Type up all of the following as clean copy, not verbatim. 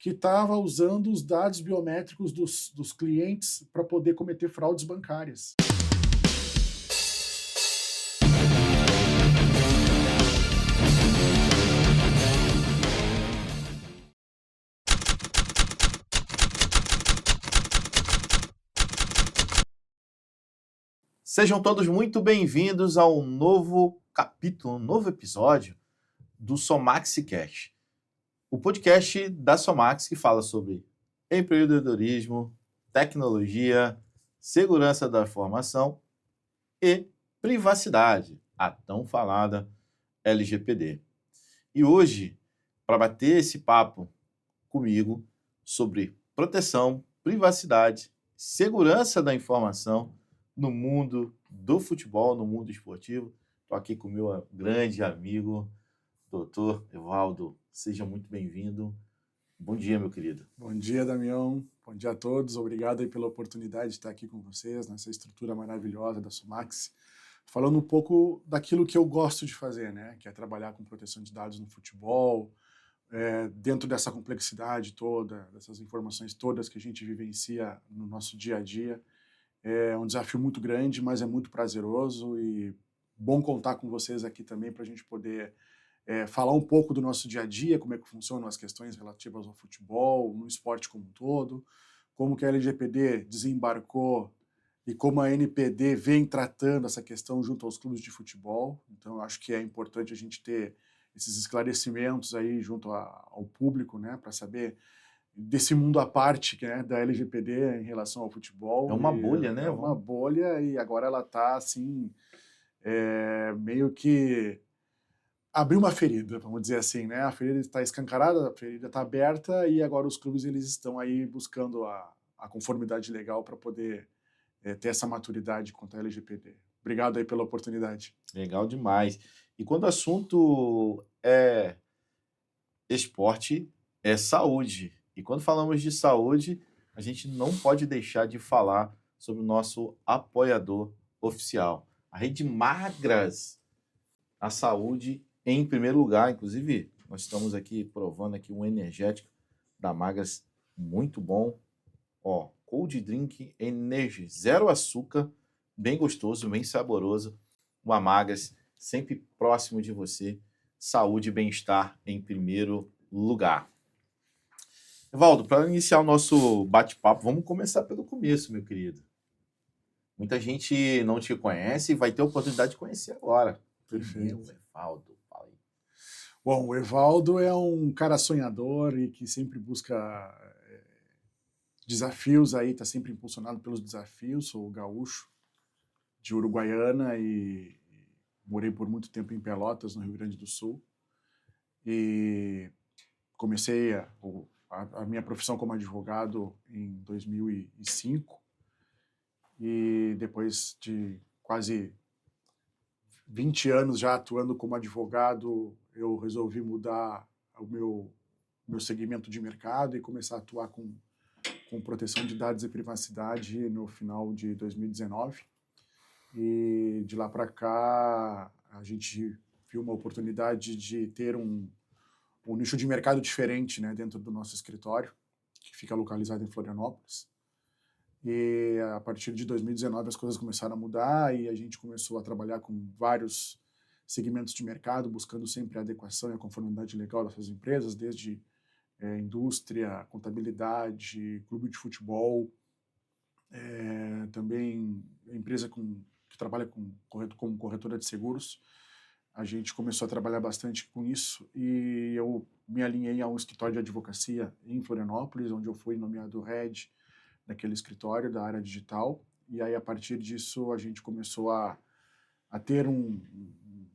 que estava usando os dados biométricos dos clientes para poder cometer fraudes bancárias. Sejam todos muito bem-vindos ao novo capítulo, um novo episódio do SomaxiCast, o podcast da Somax que fala sobre empreendedorismo, tecnologia, segurança da informação e privacidade, a tão falada LGPD. E hoje, para bater esse papo comigo sobre proteção, privacidade, segurança da informação no mundo do futebol, no mundo esportivo, estou aqui com o meu grande amigo, doutor Evaldo. Seja muito bem-vindo. Bom dia, meu querido. Bom dia, Damião. Bom dia a todos. Obrigado aí pela oportunidade de estar aqui com vocês, nessa estrutura maravilhosa da Somax, falando um pouco daquilo que eu gosto de fazer, né? Que é trabalhar com proteção de dados no futebol, dentro dessa complexidade toda, dessas informações todas que a gente vivencia no nosso dia a dia. É um desafio muito grande, mas é muito prazeroso e bom contar com vocês aqui também para a gente poder falar um pouco do nosso dia a dia, como é que funcionam as questões relativas ao futebol, no esporte como um todo, como que a LGPD desembarcou e como a NPD vem tratando essa questão junto aos clubes de futebol. Então, eu acho que é importante a gente ter esses esclarecimentos aí junto ao público, né, para saber desse mundo à parte, né, da LGPD em relação ao futebol. É uma bolha, né? É uma bolha e agora ela está, assim, meio que abriu uma ferida, vamos dizer assim, né? A ferida está escancarada, a ferida está aberta e agora os clubes eles estão aí buscando a conformidade legal para poder ter essa maturidade quanto à LGPD. Obrigado aí pela oportunidade. Legal demais. E quando o assunto é esporte, é saúde. E quando falamos de saúde, a gente não pode deixar de falar sobre o nosso apoiador oficial, a Rede Magras, a saúde em primeiro lugar. Inclusive, nós estamos aqui provando aqui um energético da Magras muito bom. Ó, Cold Drink Energy, zero açúcar, bem gostoso, bem saboroso. Uma Magras sempre próximo de você. Saúde e bem-estar em primeiro lugar. Evaldo, para iniciar o nosso bate-papo, vamos começar pelo começo, meu querido. Muita gente não te conhece e vai ter a oportunidade de conhecer agora. Perfeito. Quem é o Evaldo? Fala aí. Bom, o Evaldo é um cara sonhador e que sempre busca desafios aí, está sempre impulsionado pelos desafios. Sou gaúcho de Uruguaiana e morei por muito tempo em Pelotas, no Rio Grande do Sul. E comecei a minha profissão como advogado em 2005 e depois de quase 20 anos já atuando como advogado, eu resolvi mudar o meu segmento de mercado e começar a atuar com proteção de dados e privacidade no final de 2019. E de lá para cá, a gente viu uma oportunidade de ter um nicho de mercado diferente, né, dentro do nosso escritório, que fica localizado em Florianópolis. E a partir de 2019 as coisas começaram a mudar e a gente começou a trabalhar com vários segmentos de mercado, buscando sempre a adequação e a conformidade legal dessas empresas, desde indústria, contabilidade, clube de futebol, também empresa que trabalha como corretora de seguros. A gente começou a trabalhar bastante com isso e eu me alinhei a um escritório de advocacia em Florianópolis, onde eu fui nomeado head daquele escritório da área digital. E aí, a partir disso, a gente começou a ter um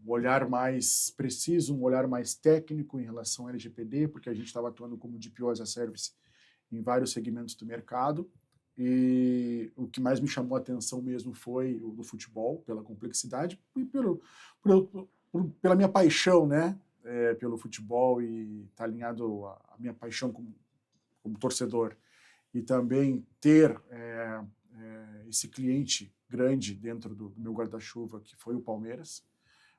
olhar mais preciso, um olhar mais técnico em relação ao LGPD, porque a gente estava atuando como DPO as a Service em vários segmentos do mercado. E o que mais me chamou a atenção mesmo foi o do futebol, pela complexidade e pela minha paixão, né, pelo futebol e tá alinhado a minha paixão como torcedor e também ter esse cliente grande dentro do meu guarda-chuva, que foi o Palmeiras,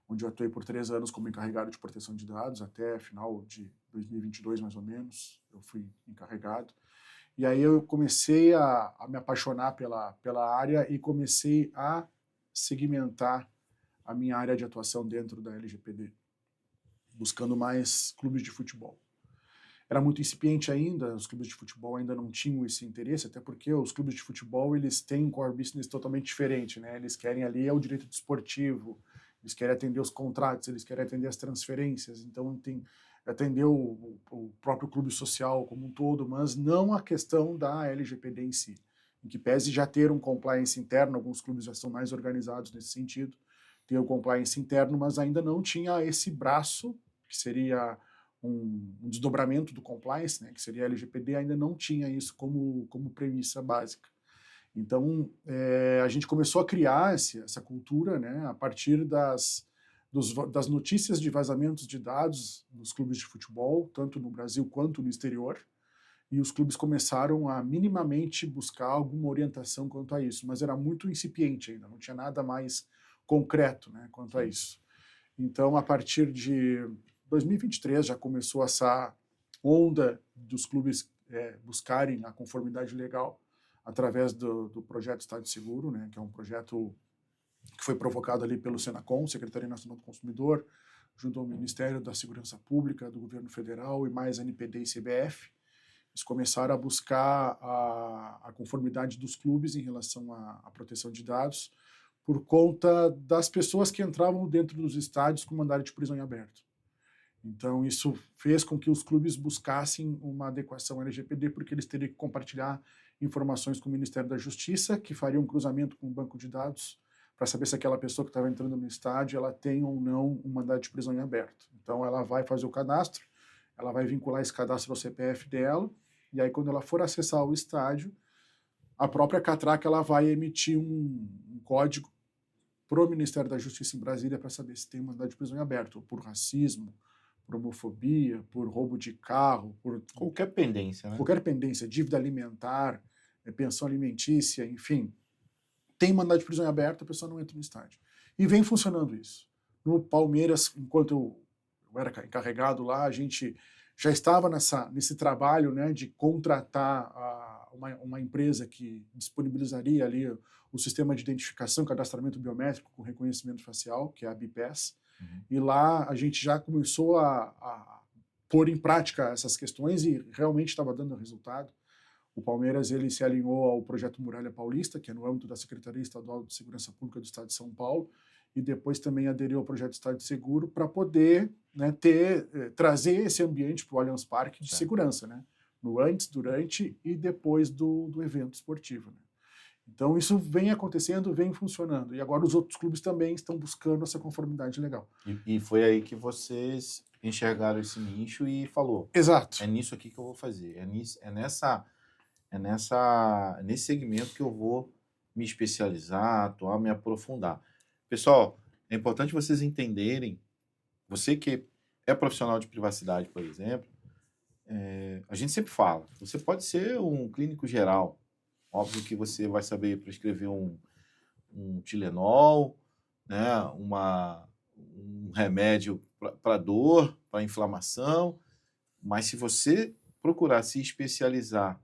onde eu atuei por 3 anos como encarregado de proteção de dados até final de 2022 mais ou menos, eu fui encarregado. E aí eu comecei a me apaixonar pela área e comecei a segmentar a minha área de atuação dentro da LGPD, buscando mais clubes de futebol. Era muito incipiente ainda, os clubes de futebol ainda não tinham esse interesse, até porque os clubes de futebol eles têm um core business totalmente diferente, né? Eles querem ali o direito desportivo, eles querem atender os contratos, eles querem atender as transferências, então tem atender o próprio clube social como um todo, mas não a questão da LGPD em si, em que pese já ter um compliance interno, alguns clubes já são mais organizados nesse sentido, ter o compliance interno, mas ainda não tinha esse braço, que seria um desdobramento do compliance, né, que seria a LGPD, ainda não tinha isso como premissa básica. Então, a gente começou a criar essa cultura, né, a partir das notícias de vazamentos de dados nos clubes de futebol, tanto no Brasil quanto no exterior, e os clubes começaram a minimamente buscar alguma orientação quanto a isso, mas era muito incipiente ainda, não tinha nada mais concreto, né, quanto a isso. Então, a partir de 2023 já começou essa onda dos clubes buscarem a conformidade legal através do projeto Estado Seguro, né, que é um projeto que foi provocado ali pelo Senacom, Secretaria Nacional do Consumidor, junto ao Ministério da Segurança Pública, do Governo Federal e mais NPD e CBF. Eles começaram a buscar a conformidade dos clubes em relação à proteção de dados por conta das pessoas que entravam dentro dos estádios com mandado de prisão em aberto. Então, isso fez com que os clubes buscassem uma adequação LGPD, porque eles teriam que compartilhar informações com o Ministério da Justiça, que faria um cruzamento com o banco de dados, para saber se aquela pessoa que estava entrando no estádio ela tem ou não um mandado de prisão em aberto. Então, ela vai fazer o cadastro, ela vai vincular esse cadastro ao CPF dela, e aí, quando ela for acessar o estádio, a própria Catraca ela vai emitir um código para o Ministério da Justiça em Brasília para saber se tem mandado de prisão em aberto, ou por racismo, por homofobia, por roubo de carro, por qualquer pendência, né? Qualquer pendência, dívida alimentar, pensão alimentícia, enfim. Tem mandado de prisão em aberto, a pessoa não entra no estádio. E vem funcionando isso. No Palmeiras, enquanto eu era encarregado lá, a gente já estava nesse trabalho, né, de contratar uma empresa que disponibilizaria ali o sistema de identificação, cadastramento biométrico com reconhecimento facial, que é a BIPES. E lá a gente já começou a pôr em prática essas questões e realmente estava dando resultado. O Palmeiras ele se alinhou ao projeto Muralha Paulista, que é no âmbito da Secretaria Estadual de Segurança Pública do Estado de São Paulo, e depois também aderiu ao projeto Estado de Seguro para poder, né, trazer esse ambiente para o Allianz Parque de segurança, né, no antes, durante e depois do evento esportivo. Né. Então isso vem acontecendo, vem funcionando, e agora os outros clubes também estão buscando essa conformidade legal. E foi aí que vocês enxergaram esse nicho e falou, exato, é nisso aqui que eu vou fazer, nesse segmento que eu vou me especializar, atuar, me aprofundar. Pessoal, é importante vocês entenderem, você que é profissional de privacidade, por exemplo, a gente sempre fala, você pode ser um clínico geral, óbvio que você vai saber prescrever um Tilenol, né, um remédio para dor, para inflamação, mas se você procurar se especializar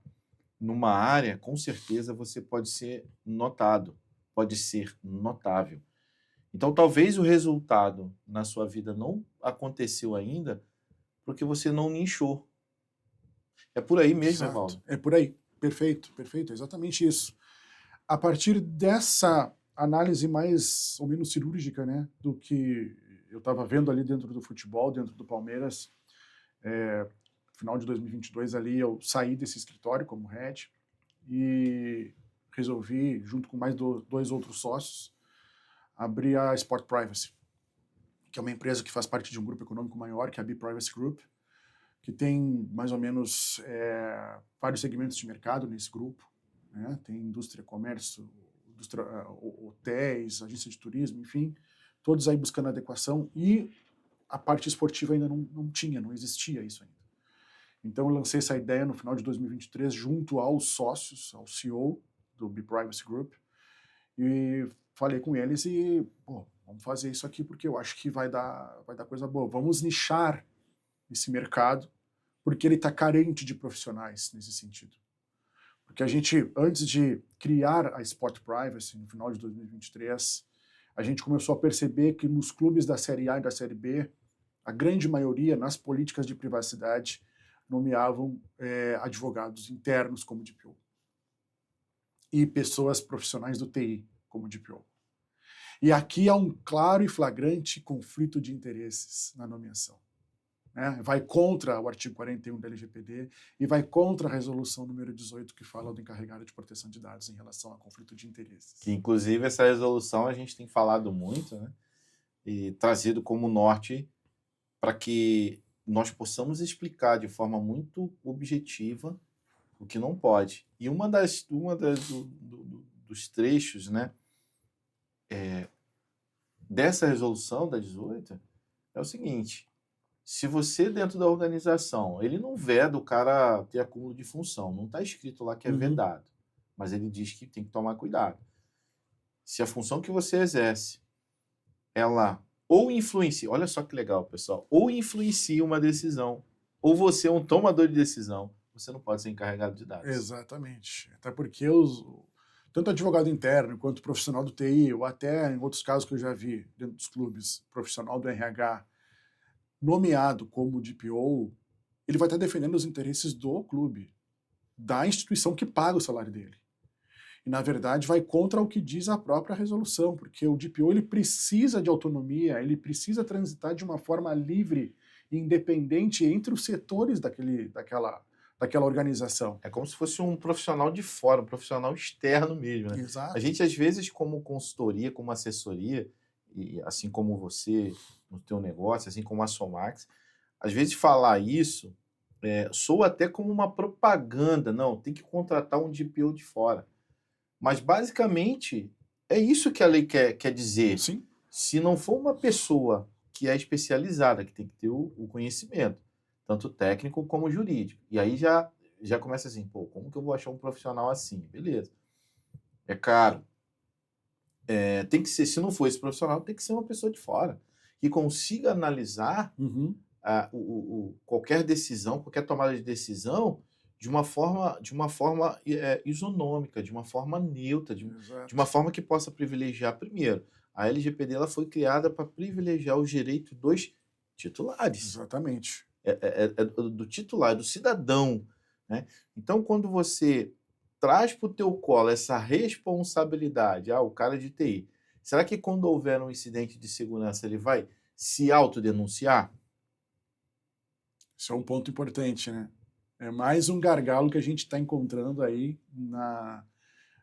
numa área, com certeza você pode ser notado, pode ser notável. Então, talvez o resultado na sua vida não aconteceu ainda porque você não nichou. É por aí mesmo, Evaldo? É por aí. Perfeito, perfeito, é exatamente isso. A partir dessa análise mais ou menos cirúrgica, né, do que eu estava vendo ali dentro do futebol, dentro do Palmeiras, final de 2022 ali eu saí desse escritório como head e resolvi, junto com mais dois outros sócios, abrir a Sport Privacy, que é uma empresa que faz parte de um grupo econômico maior, que é a B-Privacy Group, que tem mais ou menos vários segmentos de mercado nesse grupo, né? Tem indústria, comércio, hotéis, agência de turismo, enfim, todos aí buscando adequação, e a parte esportiva ainda não existia isso ainda. Então eu lancei essa ideia no final de 2023 junto aos sócios, ao CEO do B-Privacy Group, e falei com eles e, vamos fazer isso aqui porque eu acho que vai dar coisa boa. Vamos nichar esse mercado porque ele está carente de profissionais nesse sentido. Porque a gente, antes de criar a Sport Privacy, no final de 2023, a gente começou a perceber que nos clubes da Série A e da Série B, a grande maioria, nas políticas de privacidade, nomeavam advogados internos como DPO e pessoas profissionais do TI como DPO. E aqui há um claro e flagrante conflito de interesses na nomeação. Né? Vai contra o artigo 41 da LGPD e vai contra a resolução número 18, que fala do encarregado de proteção de dados em relação a conflito de interesses. Que, inclusive, essa resolução a gente tem falado muito, né? E trazido como norte para que nós possamos explicar de forma muito objetiva o que não pode. E dos trechos, né, dessa resolução da 18 é o seguinte: se você, dentro da organização, ele não veda o cara ter acúmulo de função, não está escrito lá que é vedado, mas ele diz que tem que tomar cuidado. Se a função que você exerce, ela ou influencia, olha só que legal, pessoal, ou influencia uma decisão, ou você é um tomador de decisão, você não pode ser encarregado de dados. Exatamente. Até porque tanto advogado interno quanto profissional do TI, ou até em outros casos que eu já vi dentro dos clubes, profissional do RH, nomeado como DPO, ele vai estar defendendo os interesses do clube, da instituição que paga o salário dele. E, na verdade, vai contra o que diz a própria resolução, porque o DPO ele precisa de autonomia, ele precisa transitar de uma forma livre e independente entre os setores daquela organização. É como se fosse um profissional de fora, um profissional externo mesmo. Né? Exato. A gente, às vezes, como consultoria, como assessoria, e assim como você no teu negócio, assim como a Somax, às vezes falar isso soa até como uma propaganda. Não, tem que contratar um DPO de fora. Mas, basicamente, é isso que a lei quer dizer. Sim. Se não for uma pessoa que é especializada, que tem que ter o conhecimento, tanto técnico como jurídico. E aí já começa assim, pô, como que eu vou achar um profissional assim? Beleza. É caro. Tem que ser, se não for esse profissional, tem que ser uma pessoa de fora, que consiga analisar qualquer decisão, qualquer tomada de decisão, de uma forma isonômica, de uma forma neutra, de uma forma que possa privilegiar, primeiro, a LGPD ela foi criada para privilegiar os direitos dos titulares. Exatamente. Do titular, do cidadão. Né? Então, quando você traz para o teu colo essa responsabilidade, o cara de TI, será que quando houver um incidente de segurança ele vai se autodenunciar? Isso é um ponto importante, né? É mais um gargalo que a gente está encontrando aí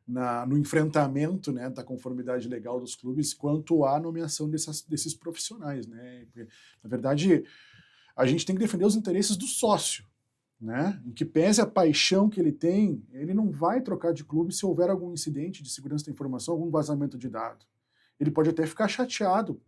no enfrentamento, né, da conformidade legal dos clubes quanto à nomeação desses profissionais, né? Porque, na verdade, a gente tem que defender os interesses do sócio, né? Em que pese a paixão que ele tem, ele não vai trocar de clube se houver algum incidente de segurança da informação, algum vazamento de dado. Ele pode até ficar chateado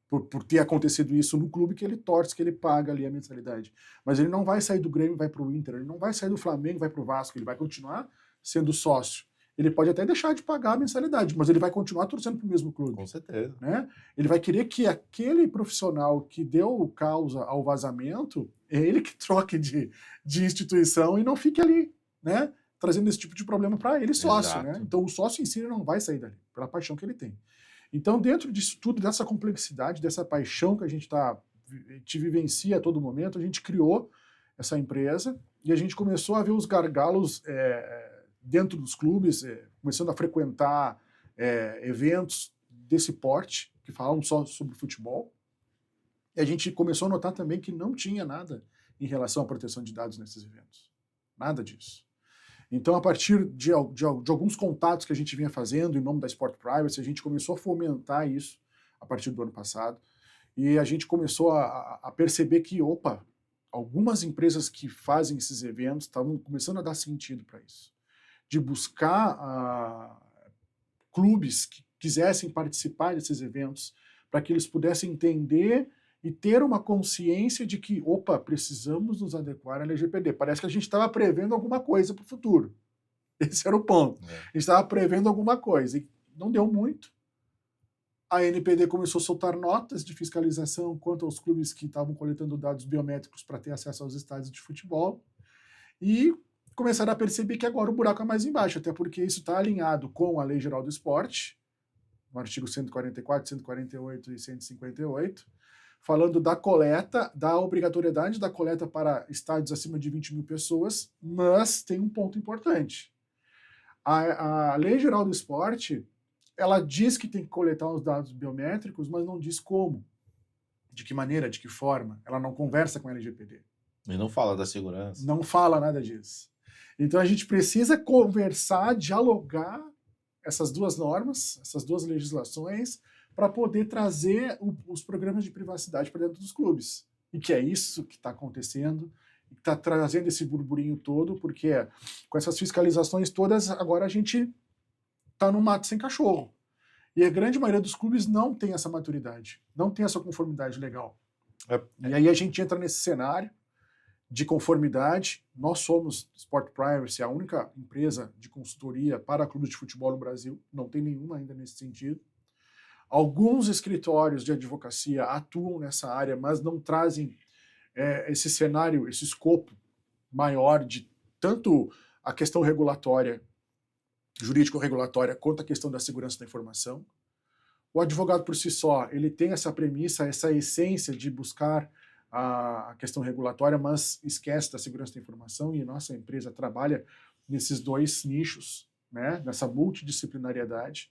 por ter acontecido isso no clube que ele torce, que ele paga ali a mensalidade. Mas ele não vai sair do Grêmio e vai para o Inter, ele não vai sair do Flamengo e vai para o Vasco, ele vai continuar sendo sócio. Ele pode até deixar de pagar a mensalidade, mas ele vai continuar torcendo para o mesmo clube. Com certeza. Né? Ele vai querer que aquele profissional que deu causa ao vazamento, é ele que troque de instituição e não fique ali, né? Trazendo esse tipo de problema para ele sócio. Né? Então o sócio em si não vai sair dali, pela paixão que ele tem. Então, dentro disso tudo, dessa complexidade, dessa paixão que a gente vivencia a todo momento, a gente criou essa empresa e a gente começou a ver os gargalos dentro dos clubes, começando a frequentar eventos desse porte, que falam só sobre futebol. E a gente começou a notar também que não tinha nada em relação à proteção de dados nesses eventos. Nada disso. Então, a partir de alguns contatos que a gente vinha fazendo em nome da Sport Privacy, a gente começou a fomentar isso a partir do ano passado. E a gente começou a perceber que, algumas empresas que fazem esses eventos estavam começando a dar sentido para isso. De buscar clubes que quisessem participar desses eventos, para que eles pudessem entender e ter uma consciência de que, precisamos nos adequar à LGPD. Parece que a gente estava prevendo alguma coisa para o futuro. Esse era o ponto. A gente estava prevendo alguma coisa e não deu muito. A NPD começou a soltar notas de fiscalização quanto aos clubes que estavam coletando dados biométricos para ter acesso aos estádios de futebol. E começaram a perceber que agora o buraco é mais embaixo, até porque isso está alinhado com a Lei Geral do Esporte, no artigo 144, 148 e 158, falando da coleta, da obrigatoriedade da coleta para estádios acima de 20 mil pessoas, mas tem um ponto importante. A Lei Geral do Esporte, ela diz que tem que coletar os dados biométricos, mas não diz como, de que maneira, de que forma. Ela não conversa com a LGPD. E não fala da segurança. Não fala nada disso. Então a gente precisa conversar, dialogar essas duas normas, essas duas legislações, para poder trazer os programas de privacidade para dentro dos clubes. E que é isso que está acontecendo, que está trazendo esse burburinho todo, porque com essas fiscalizações todas, agora a gente está no mato sem cachorro. E a grande maioria dos clubes não tem essa maturidade, não tem essa conformidade legal. E aí a gente entra nesse cenário de conformidade. Nós somos Sport Privacy, a única empresa de consultoria para clubes de futebol no Brasil, não tem nenhuma ainda nesse sentido. Alguns escritórios de advocacia atuam nessa área, mas não trazem esse cenário, esse escopo maior de tanto a questão regulatória, jurídico-regulatória, quanto a questão da segurança da informação. O advogado por si só, ele tem essa premissa, essa essência de buscar a questão regulatória, mas esquece da segurança da informação, e nossa empresa trabalha nesses dois nichos, né, nessa multidisciplinariedade.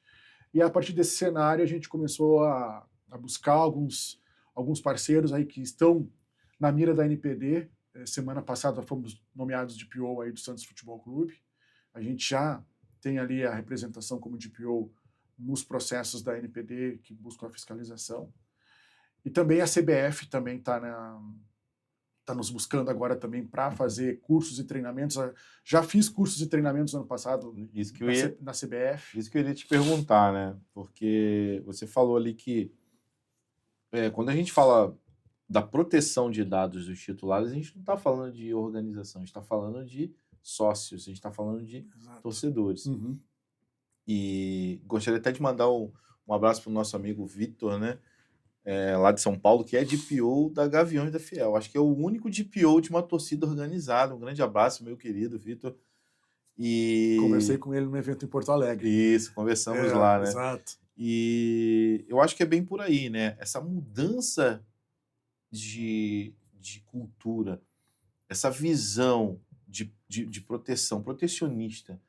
E a partir desse cenário a gente começou a buscar alguns parceiros aí que estão na mira da NPD. Semana passada fomos nomeados DPO aí do Santos Futebol Clube. A gente já tem ali a representação como DPO nos processos da NPD que buscam a fiscalização. E também a CBF também está nos buscando agora também para fazer cursos e treinamentos. Já fiz cursos e treinamentos no ano passado na CBF. Isso que eu iria te perguntar, né? Porque você falou ali que quando a gente fala da proteção de dados dos titulares, a gente não está falando de organização, a gente está falando de sócios, a gente está falando de torcedores. Uhum. E gostaria até de mandar um abraço para o nosso amigo Vitor, né? Lá de São Paulo, que é DPO da Gaviões da Fiel. Acho que é o único DPO de uma torcida organizada. Um grande abraço, meu querido Vitor. Conversei com ele no evento em Porto Alegre. Isso, conversamos lá, né? Exato. E eu acho que é bem por aí, né? Essa mudança de cultura, essa visão de proteção, protecionista,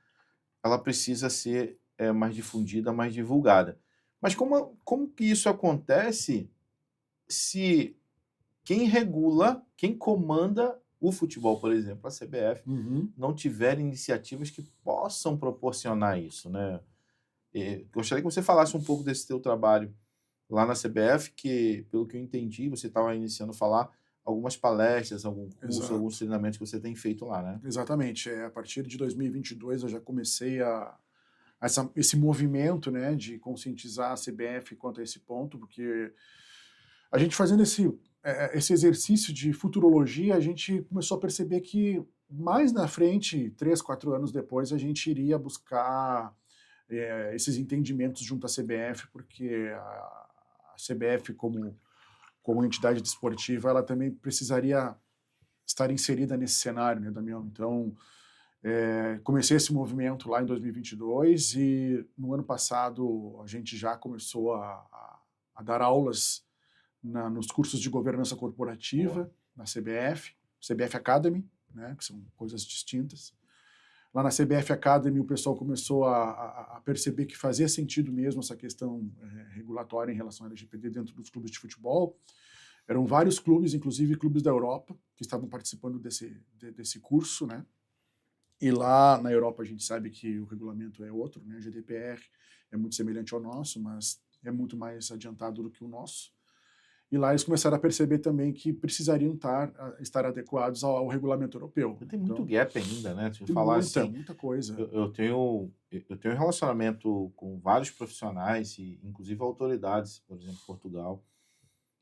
ela precisa ser mais difundida, mais divulgada. Mas como que isso acontece se quem regula, quem comanda o futebol, por exemplo, a CBF, não tiver iniciativas que possam proporcionar isso, né? Gostaria que você falasse um pouco desse teu trabalho lá na CBF, que, pelo que eu entendi, você estava iniciando a falar algumas palestras, algum curso, Exato. alguns treinamentos que você tem feito lá, né? Exatamente. A partir de 2022 eu já comecei esse movimento, né, de conscientizar a CBF quanto a esse ponto, porque a gente fazendo esse exercício de futurologia, a gente começou a perceber que mais na frente, 3, 4 anos depois, a gente iria buscar esses entendimentos junto à CBF, porque a CBF como entidade desportiva, ela também precisaria estar inserida nesse cenário, né, Damião? Então, comecei esse movimento lá em 2022 e no ano passado a gente já começou a dar aulas nos cursos de governança corporativa na CBF Academy, né, que são coisas distintas. Lá na CBF Academy o pessoal começou a perceber que fazia sentido mesmo essa questão regulatória em relação à LGPD dentro dos clubes de futebol. Eram vários clubes, inclusive clubes da Europa, que estavam participando desse curso, né? E lá na Europa a gente sabe que o regulamento é outro, né? O GDPR é muito semelhante ao nosso, mas é muito mais adiantado do que o nosso. E lá eles começaram a perceber também que precisariam estar adequados ao regulamento europeu. Tem muito gap ainda, né? Tem falar muita coisa. Eu tenho um relacionamento com vários profissionais, e inclusive autoridades, por exemplo, Portugal,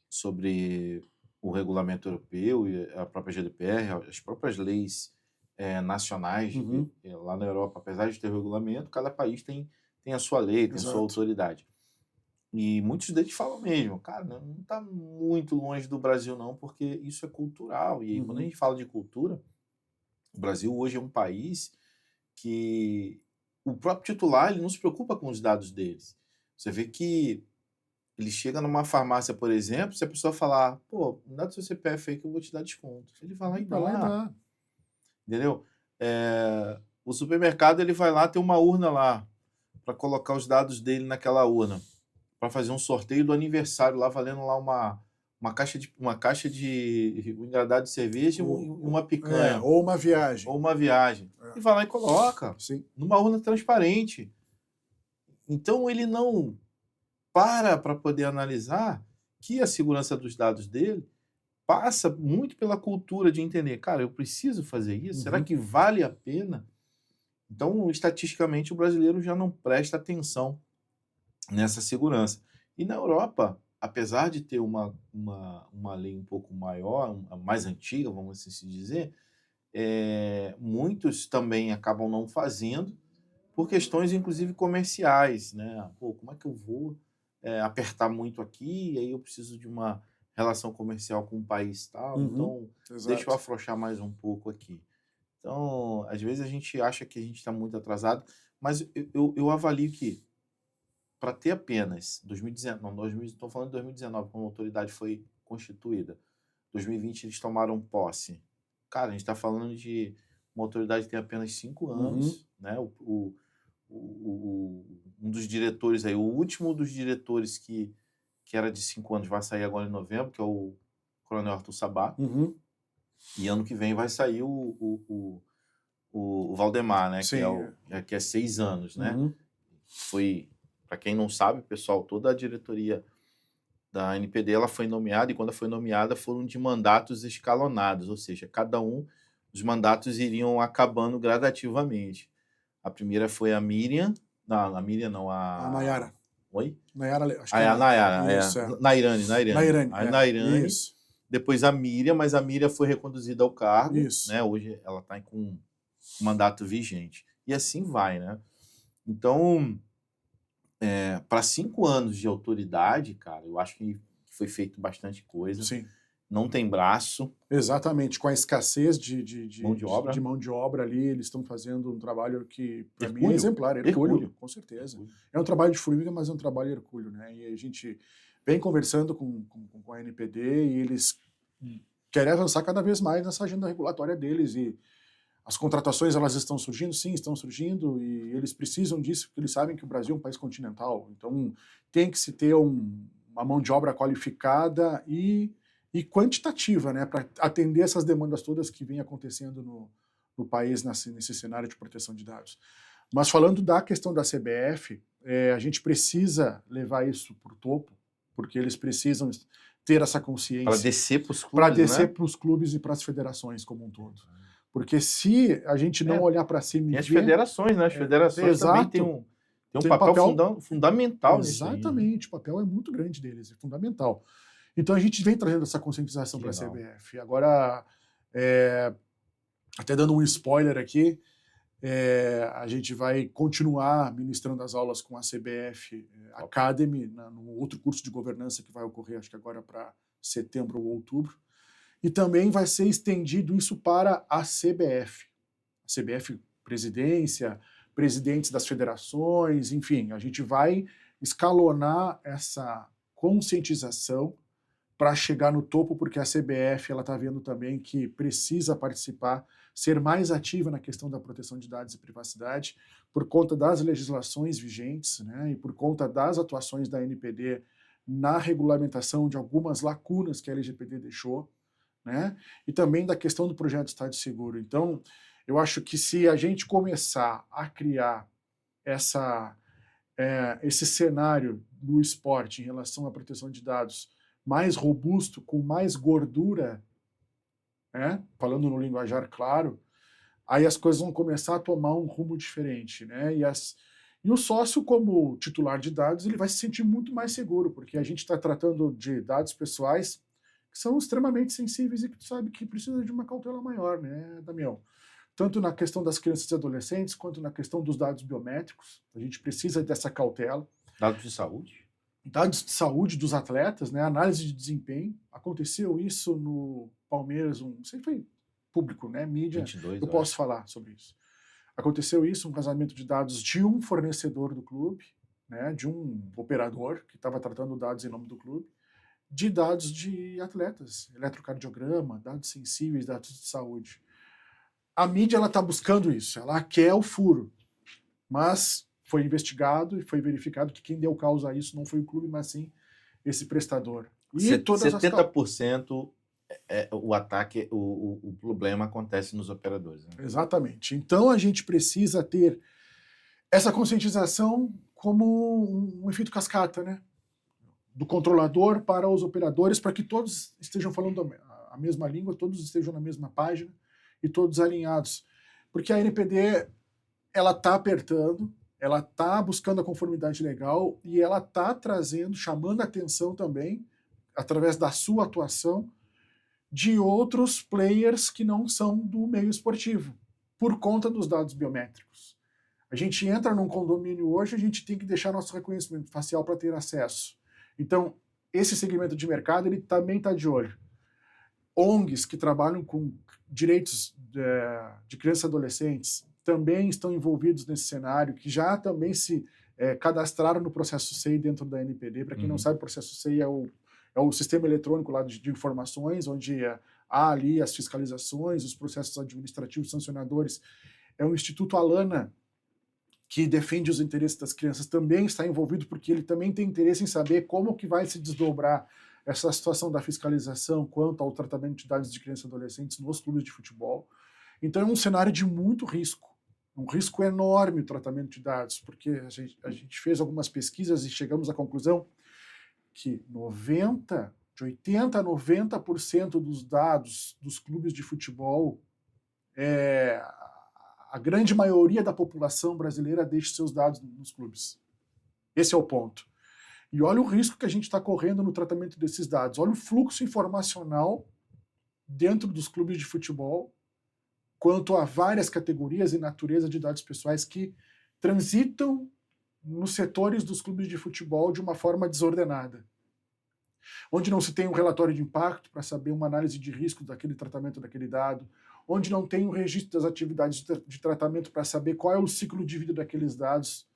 sobre o regulamento europeu e a própria GDPR, as próprias leis nacionais. Lá na Europa, apesar de ter regulamento, cada país tem a sua lei, tem a sua autoridade. E muitos deles falam mesmo, cara, não está muito longe do Brasil não, porque isso é cultural. E aí, quando a Uhum. gente fala de cultura, o Brasil hoje é um país que o próprio titular ele não se preocupa com os dados deles. Você vê que ele chega numa farmácia, por exemplo, se a pessoa falar, pô, me dá do seu CPF aí que eu vou te dar desconto. Ele vai lá e Vai lá e dá, dá. entendeu? O supermercado ele vai lá, tem uma urna lá para colocar os dados dele naquela urna, para fazer um sorteio do aniversário lá, valendo lá uma caixa de um engradado de cerveja e uma picanha, Ou uma viagem. ou uma viagem. É, E vai lá e coloca sim. numa urna transparente. Então ele não para poder analisar que a segurança dos dados dele passa muito pela cultura de entender, cara, eu preciso fazer isso? Será Uhum. que vale a pena? Então, estatisticamente, o brasileiro já não presta atenção nessa segurança. E na Europa, apesar de ter uma lei um pouco maior, mais antiga, vamos assim se dizer, muitos também acabam não fazendo por questões, inclusive, comerciais, né? Pô, como é que eu vou apertar muito aqui e aí eu preciso de uma relação comercial com um país tal, Uhum. então deixa eu Exato. afrouxar mais um pouco aqui. Então, às vezes a gente acha que a gente está muito atrasado, mas eu avalio que para ter apenas 2019, não, estou falando de 2019, quando a autoridade foi constituída. 2020 eles tomaram posse. Cara, a gente está falando de uma autoridade que tem apenas 5 Uhum. anos, né? Um dos diretores aí, o último dos diretores que era de 5 anos vai sair agora em novembro, que é o Coronel Arthur Sabá, Uhum. e ano que vem vai sair o Valdemar, né? Que Sim. que é 6 anos, né? Uhum. Foi, para quem não sabe, pessoal, toda a diretoria da NPD ela foi nomeada e quando foi nomeada foram de mandatos escalonados, ou seja, cada um dos mandatos iriam acabando gradativamente. A primeira foi a Miriam, não, a Miriam não, A a... Nayara. Oi? Nayara, acho que é A Nayara, Isso, é. Nairane. Nairane, A Nairane, Isso. depois a Miriam, mas a Miriam foi reconduzida ao cargo, Isso. né? Hoje ela está com mandato vigente. E assim vai, né? Então, para 5 anos de autoridade, cara, eu acho que foi feito bastante coisa. Sim. Não tem braço, Exatamente. Com a escassez mão de obra. de mão de obra ali, eles estão fazendo um trabalho que, para mim, é Hercúleo. exemplar. Hercúleo, com certeza. Hercúleo. É um trabalho de formiga, mas é um trabalho hercúleo, né? E a gente vem conversando com a NPD e eles querem avançar cada vez mais nessa agenda regulatória deles e as contratações, elas estão surgindo? Sim, estão surgindo, e eles precisam disso, porque eles sabem que o Brasil é um país continental, então tem que se ter uma mão de obra qualificada e quantitativa, né, para atender essas demandas todas que vêm acontecendo no país nesse cenário de proteção de dados. Mas falando da questão da CBF, a gente precisa levar isso para o topo, porque eles precisam ter essa Para consciência descer para os para clubes, descer né? para os clubes e para as federações como um todo. Porque se a gente não olhar para cima Tem e as ver... federações, né? As federações também têm um tem papel fundamental nisso aí. Né? Exatamente, o papel é muito grande deles, é fundamental. Então a gente vem trazendo essa conscientização para a legal. CBF. Agora, até dando um spoiler aqui, a gente vai continuar ministrando as aulas com a CBF Academy, no outro curso de governança que vai ocorrer, acho que agora para setembro ou outubro. E também vai ser estendido isso para a CBF. A CBF presidência, presidentes das federações, enfim, a gente vai escalonar essa conscientização para chegar no topo, porque a CBF ela está vendo também que precisa participar, ser mais ativa na questão da proteção de dados e privacidade, por conta das legislações vigentes, né, e por conta das atuações da NPD na regulamentação de algumas lacunas que a LGPD deixou, né, e também da questão do projeto Estado Seguro. Então, eu acho que se a gente começar a criar esse cenário do esporte em relação à proteção de dados mais robusto, com mais gordura, né, falando no linguajar claro, aí as coisas vão começar a tomar um rumo diferente, né? E o sócio, como titular de dados, ele vai se sentir muito mais seguro, porque a gente está tratando de dados pessoais que são extremamente sensíveis e que tu sabe que precisa de uma cautela maior, né, Damião? Tanto na questão das crianças e adolescentes, quanto na questão dos dados biométricos, a gente precisa dessa cautela. Dados de saúde? dados de saúde dos atletas, né, análise de desempenho. Aconteceu isso no Palmeiras, não sei se foi público, né, mídia, 22, eu posso falar sobre isso. Aconteceu isso, um vazamento de dados de um fornecedor do clube, né, de um operador que estava tratando dados em nome do clube, de dados de atletas, eletrocardiograma, dados sensíveis, dados de saúde. A mídia está buscando isso, ela quer o furo, mas foi investigado e foi verificado que quem deu causa a isso não foi o clube, mas sim esse prestador. E todas 70% o ataque, o problema acontece nos operadores. Né? Exatamente. Então a gente precisa ter essa conscientização como um efeito cascata, né? Do controlador para os operadores, para que todos estejam falando a mesma língua, todos estejam na mesma página e todos alinhados. Porque a NPD, ela está apertando, ela está buscando a conformidade legal e ela está trazendo, chamando a atenção também, através da sua atuação, de outros players que não são do meio esportivo, por conta dos dados biométricos. A gente entra num condomínio hoje, a gente tem que deixar nosso reconhecimento facial para ter acesso. Então, esse segmento de mercado, ele também está de olho. ONGs que trabalham com direitos de crianças e adolescentes também estão envolvidos nesse cenário, que já também se cadastraram no processo SEI dentro da NPD. Para quem não sabe, o processo SEI é o sistema eletrônico lá de informações, onde há ali as fiscalizações, os processos administrativos sancionadores. É o Instituto Alana, que defende os interesses das crianças, também está envolvido, porque ele também tem interesse em saber como que vai se desdobrar essa situação da fiscalização quanto ao tratamento de dados de crianças e adolescentes nos clubes de futebol. Então é um cenário de muito risco, um risco enorme o tratamento de dados, porque a gente fez algumas pesquisas e chegamos à conclusão que de 80% a 90% dos dados dos clubes de futebol, a grande maioria da população brasileira deixa seus dados nos clubes. Esse é o ponto. E olha o risco que a gente está correndo no tratamento desses dados. Olha o fluxo informacional dentro dos clubes de futebol quanto a várias categorias e natureza de dados pessoais que transitam nos setores dos clubes de futebol de uma forma desordenada. Onde não se tem um relatório de impacto para saber uma análise de risco daquele tratamento daquele dado, onde não tem um registro das atividades de tratamento para saber qual é o ciclo de vida daqueles dados,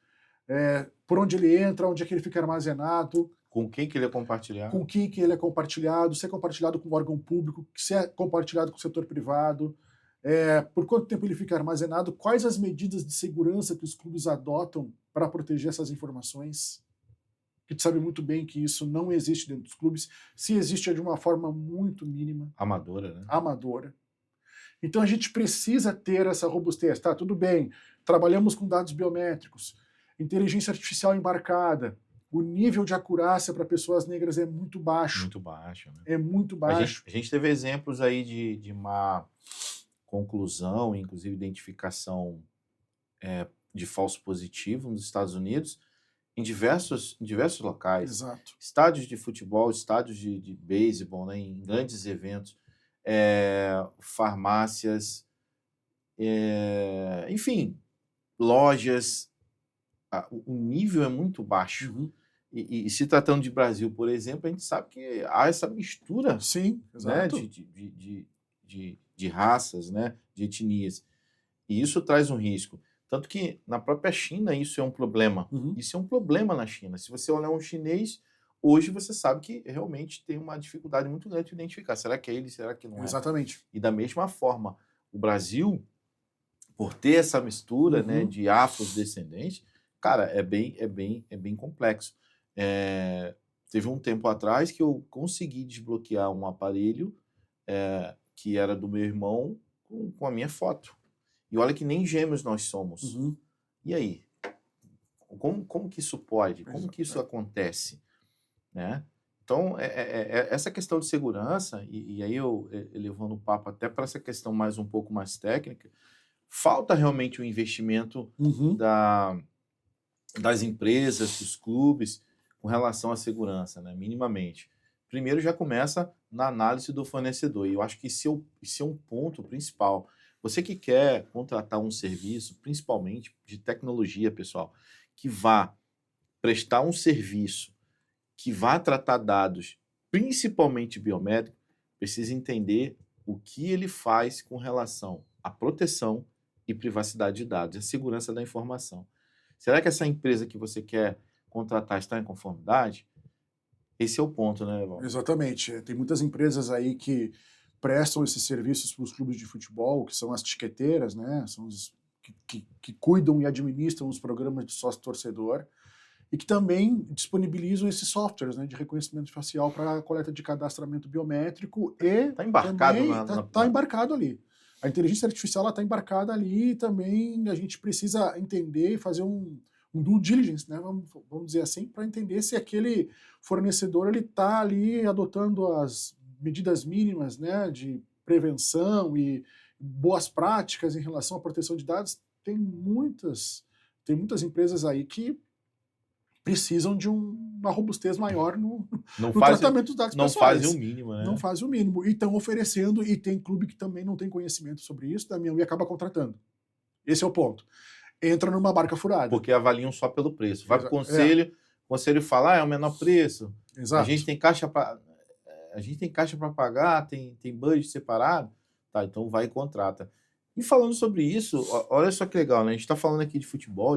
por onde ele entra, onde é que ele fica armazenado. Com quem que ele é compartilhado. Com quem que ele é compartilhado, se é compartilhado com o órgão público, se é compartilhado com o setor privado, por quanto tempo ele fica armazenado, quais as medidas de segurança que os clubes adotam para proteger essas informações. A gente sabe muito bem que isso não existe dentro dos clubes. Se existe, é de uma forma muito mínima. Amadora, né? Amadora. Então a gente precisa ter essa robustez. Tá, tudo bem, trabalhamos com dados biométricos, inteligência artificial embarcada, o nível de acurácia para pessoas negras é muito baixo. Muito baixo. Né? É muito baixo. A gente teve exemplos aí de má conclusão, inclusive identificação de falso positivo nos Estados Unidos, em diversos locais. Exato. Estádios de futebol, estádios de beisebol, né, em grandes eventos, farmácias, enfim, lojas. O nível é muito baixo. Uhum. E se tratando de Brasil, por exemplo, a gente sabe que há essa mistura. Sim, exato. Né, de raças, né, de etnias. E isso traz um risco. Tanto que na própria China isso é um problema. Uhum. Isso é um problema na China. Se você olhar um chinês, hoje você sabe que realmente tem uma dificuldade muito grande de identificar. Será que é ele? Será que não é? Exatamente. E da mesma forma, o Brasil, por ter essa mistura, né, de afrodescendentes, cara, é bem complexo. Teve um tempo atrás que eu consegui desbloquear um aparelho que era do meu irmão com a minha foto. E olha que nem gêmeos nós somos. Uhum. E aí? Como que isso pode? Como que isso acontece? Né? Então, essa questão de segurança, e aí eu levando o papo até para essa questão um pouco mais técnica, falta realmente o investimento das empresas, dos clubes, com relação à segurança, né? Minimamente. Primeiro já começa na análise do fornecedor, e eu acho que esse é um ponto principal. Você que quer contratar um serviço, principalmente de tecnologia, pessoal, que vá prestar um serviço que vá tratar dados, principalmente biométricos, precisa entender o que ele faz com relação à proteção e privacidade de dados, a segurança da informação. Será que essa empresa que você quer contratar está em conformidade? Esse é o ponto, né, Evaldo? Exatamente. Tem muitas empresas aí que prestam esses serviços para os clubes de futebol, que são as tiqueteiras, né? São os que cuidam e administram os programas de sócio-torcedor e que também disponibilizam esses softwares, né, de reconhecimento facial para coleta de cadastramento biométrico e Está embarcado também tá embarcado ali. A inteligência artificial está embarcada ali e também a gente precisa entender e fazer um due diligence, né, vamos dizer assim, para entender se aquele fornecedor está ali adotando as medidas mínimas, né, de prevenção e boas práticas em relação à proteção de dados. Tem muitas empresas aí que precisam de uma robustez maior no tratamento dos dados pessoais. Não fazem o mínimo, né? Não fazem o mínimo. E estão oferecendo, e tem clube que também não tem conhecimento sobre isso, Damião, e acaba contratando. Esse é o ponto. Entra numa barca furada. Porque avaliam só pelo preço. Vai para o conselho, o conselho fala, é o menor preço. Exato. A gente tem caixa para pagar, tem budget separado. Tá, então vai e contrata. E falando sobre isso, olha só que legal, né? A gente está falando aqui de futebol.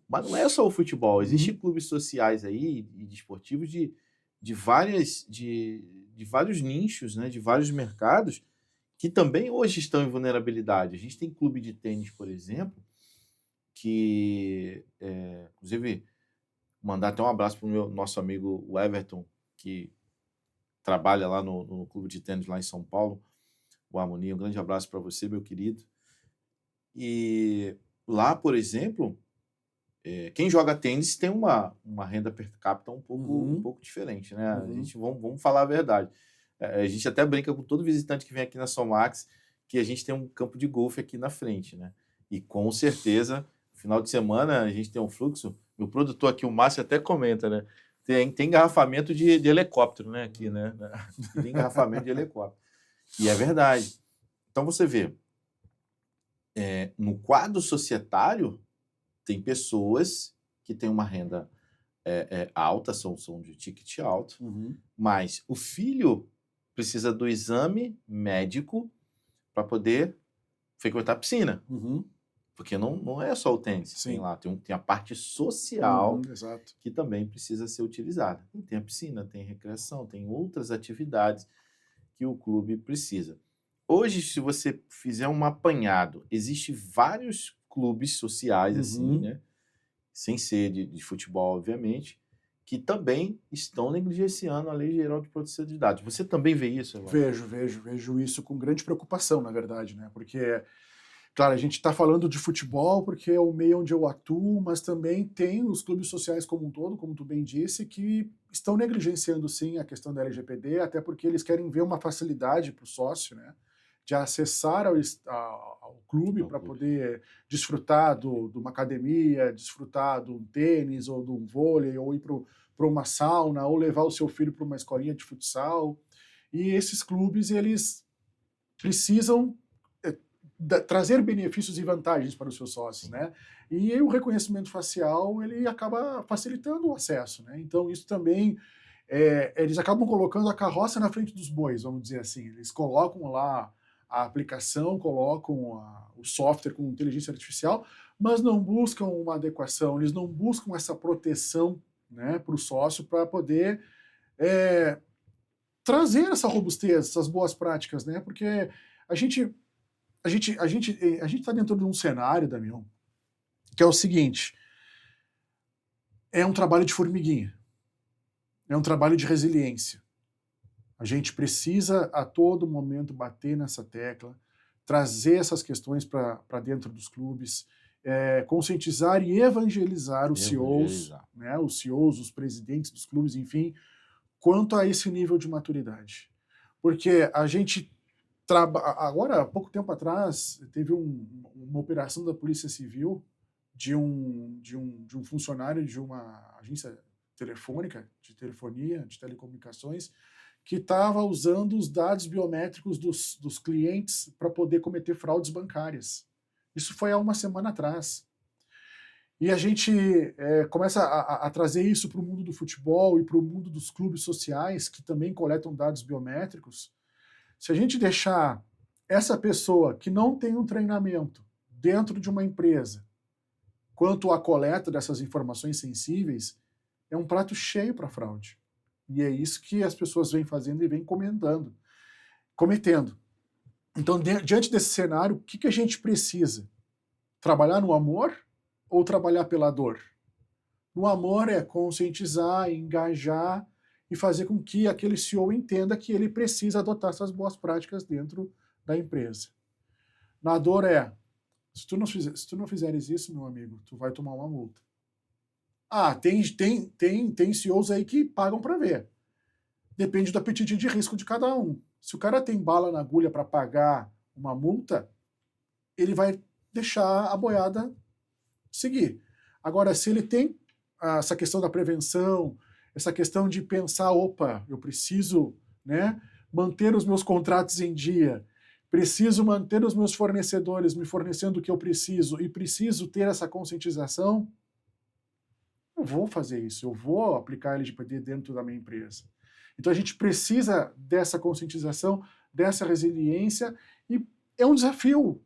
Mas não é só o futebol. Existem clubes sociais aí e desportivos de vários nichos, né? De vários mercados que também hoje estão em vulnerabilidade. A gente tem clube de tênis, por exemplo, que, inclusive, mandar até um abraço para o nosso amigo o Everton, que trabalha lá no clube de tênis lá em São Paulo, o Harmonia. Um grande abraço para você, meu querido. E lá, por exemplo, quem joga tênis tem uma renda per capita um pouco diferente, né? A gente, vamos falar a verdade. A gente até brinca com todo visitante que vem aqui na Somax que a gente tem um campo de golfe aqui na frente, né? E com certeza, no final de semana, a gente tem um fluxo. Meu produtor aqui, o Márcio, até comenta, né? Tem engarrafamento de helicóptero, né? Aqui, né? Tem engarrafamento de helicóptero. E é verdade. Então, você vê, no quadro societário, tem pessoas que têm uma renda alta, são de ticket alto, mas o filho precisa do exame médico para poder frequentar a piscina. Porque não é só o tênis. Sim. Tem lá, tem a parte social que também precisa ser utilizada. E tem a piscina, tem recreação, tem outras atividades que o clube precisa. Hoje, se você fizer um apanhado, existem vários clubes sociais, assim, né? Sem ser de futebol, obviamente, que também estão negligenciando a Lei Geral de Proteção de Dados. Você também vê isso, Evaldo? Vejo isso com grande preocupação, na verdade, né? Porque, claro, a gente está falando de futebol porque é o meio onde eu atuo, mas também tem os clubes sociais como um todo, como tu bem disse, que estão negligenciando, sim, a questão da LGPD, até porque eles querem ver uma facilidade para o sócio, né? De acessar ao clube para poder desfrutar de uma academia, desfrutar de um tênis ou de um vôlei, ou ir para uma sauna, ou levar o seu filho para uma escolinha de futsal. E esses clubes, eles precisam trazer benefícios e vantagens para os seus sócios, né? E o reconhecimento facial, ele acaba facilitando o acesso, né? Então, isso também... eles acabam colocando a carroça na frente dos bois, vamos dizer assim. Eles colocam lá a aplicação, colocam o software com inteligência artificial, mas não buscam uma adequação, eles não buscam essa proteção, né, para o sócio, para poder trazer essa robustez, essas boas práticas, né? Porque a gente está dentro de um cenário, Damião, que é o seguinte: é um trabalho de formiguinha, é um trabalho de resiliência. A gente precisa a todo momento bater nessa tecla, trazer essas questões para dentro dos clubes, conscientizar e evangelizar os CEOs, né, os CEOs, os presidentes dos clubes, enfim, quanto a esse nível de maturidade. Porque a gente agora, há pouco tempo atrás, teve uma operação da Polícia Civil de um funcionário de uma agência telefônica, de telefonia, de telecomunicações, que estava usando os dados biométricos dos clientes para poder cometer fraudes bancárias. Isso foi há uma semana atrás. E a gente começa a trazer isso para o mundo do futebol e para o mundo dos clubes sociais, que também coletam dados biométricos. Se a gente deixar essa pessoa que não tem um treinamento dentro de uma empresa quanto à coleta dessas informações sensíveis, é um prato cheio para fraude. E é isso que as pessoas vêm fazendo e vêm cometendo. Então, diante desse cenário, o que a gente precisa? Trabalhar no amor ou trabalhar pela dor? No amor é conscientizar, engajar e fazer com que aquele CEO entenda que ele precisa adotar essas boas práticas dentro da empresa. Na dor se tu não fizeres isso, meu amigo, tu vai tomar uma multa. Tem CEOs aí que pagam para ver. Depende do apetite de risco de cada um. Se o cara tem bala na agulha para pagar uma multa, ele vai deixar a boiada seguir. Agora, se ele tem essa questão da prevenção, essa questão de pensar, opa, eu preciso, né, manter os meus contratos em dia, preciso manter os meus fornecedores me fornecendo o que eu preciso e preciso ter essa conscientização, eu vou fazer isso, eu vou aplicar LGPD dentro da minha empresa. Então a gente precisa dessa conscientização, dessa resiliência, e é um desafio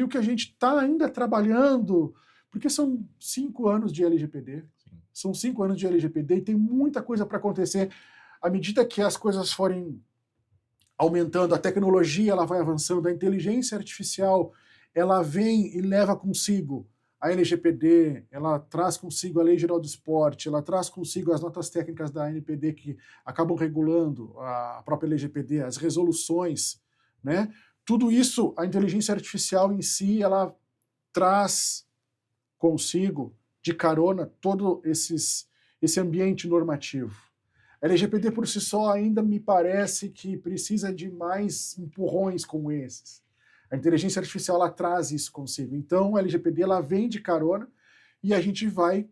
que a gente está ainda trabalhando, porque são 5 anos de LGPD, são 5 anos de LGPD e tem muita coisa para acontecer. À medida que as coisas forem aumentando, a tecnologia ela vai avançando, a inteligência artificial ela vem e leva consigo a LGPD, ela traz consigo a Lei Geral do Esporte, ela traz consigo as notas técnicas da ANPD que acabam regulando a própria LGPD, as resoluções, né? Tudo isso, a inteligência artificial em si, ela traz consigo, de carona, todo esse ambiente normativo. A LGPD por si só ainda me parece que precisa de mais empurrões como esses. A inteligência artificial ela traz isso consigo. Então, a LGPD ela vem de carona e a gente vai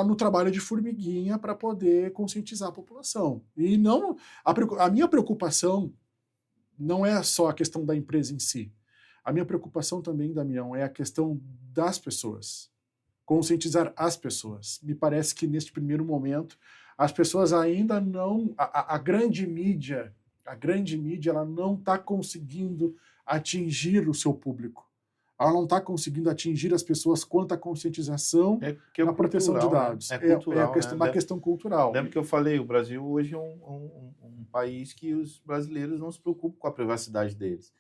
no trabalho de formiguinha para poder conscientizar a população. E não a minha preocupação não é só a questão da empresa em si. A minha preocupação também, Damião, é a questão das pessoas. Conscientizar as pessoas. Me parece que neste primeiro momento as pessoas ainda não, a grande mídia ela não está conseguindo atingir o seu público. Ela não está conseguindo atingir as pessoas quanto à conscientização na proteção de dados. Né? É cultural, uma questão cultural. Lembra que eu falei, o Brasil hoje é um país que os brasileiros não se preocupam com a privacidade deles.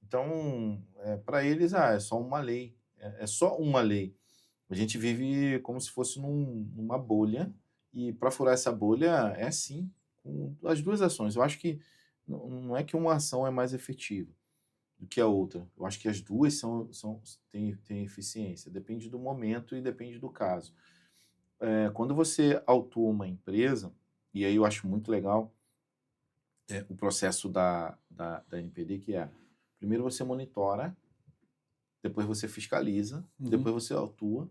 Então, para eles, é só uma lei. É só uma lei. A gente vive como se fosse numa bolha, e para furar essa bolha é sim, com as duas ações. Eu acho que não é que uma ação é mais efetiva do que a outra. Eu acho que as duas têm eficiência. Depende do momento e depende do caso. Quando você autua uma empresa, e aí eu acho muito legal o processo da NPD, que primeiro você monitora, depois você fiscaliza, depois você autua,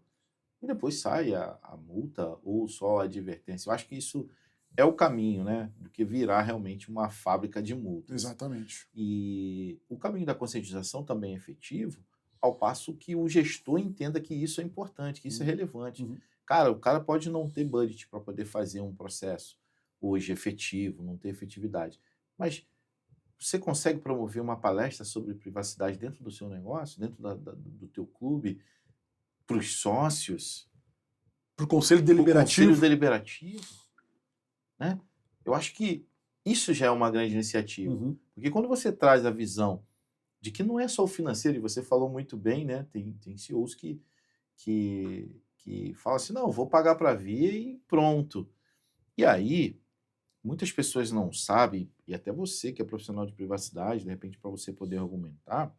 e depois sai a multa ou só a advertência. Eu acho que isso é o caminho, né, do que virar realmente uma fábrica de multas. Exatamente. E o caminho da conscientização também é efetivo, ao passo que o gestor entenda que isso é importante, que isso é relevante. Cara, o cara pode não ter budget para poder fazer um processo hoje efetivo, não ter efetividade, mas você consegue promover uma palestra sobre privacidade dentro do seu negócio, dentro do teu clube, para os sócios, para o conselho deliberativo, né? Eu acho que isso já é uma grande iniciativa, porque quando você traz a visão de que não é só o financeiro, e você falou muito bem, né? Tem CEOs que falam assim, não, vou pagar para ver e pronto. E aí, muitas pessoas não sabem, e até você que é profissional de privacidade, de repente para você poder argumentar,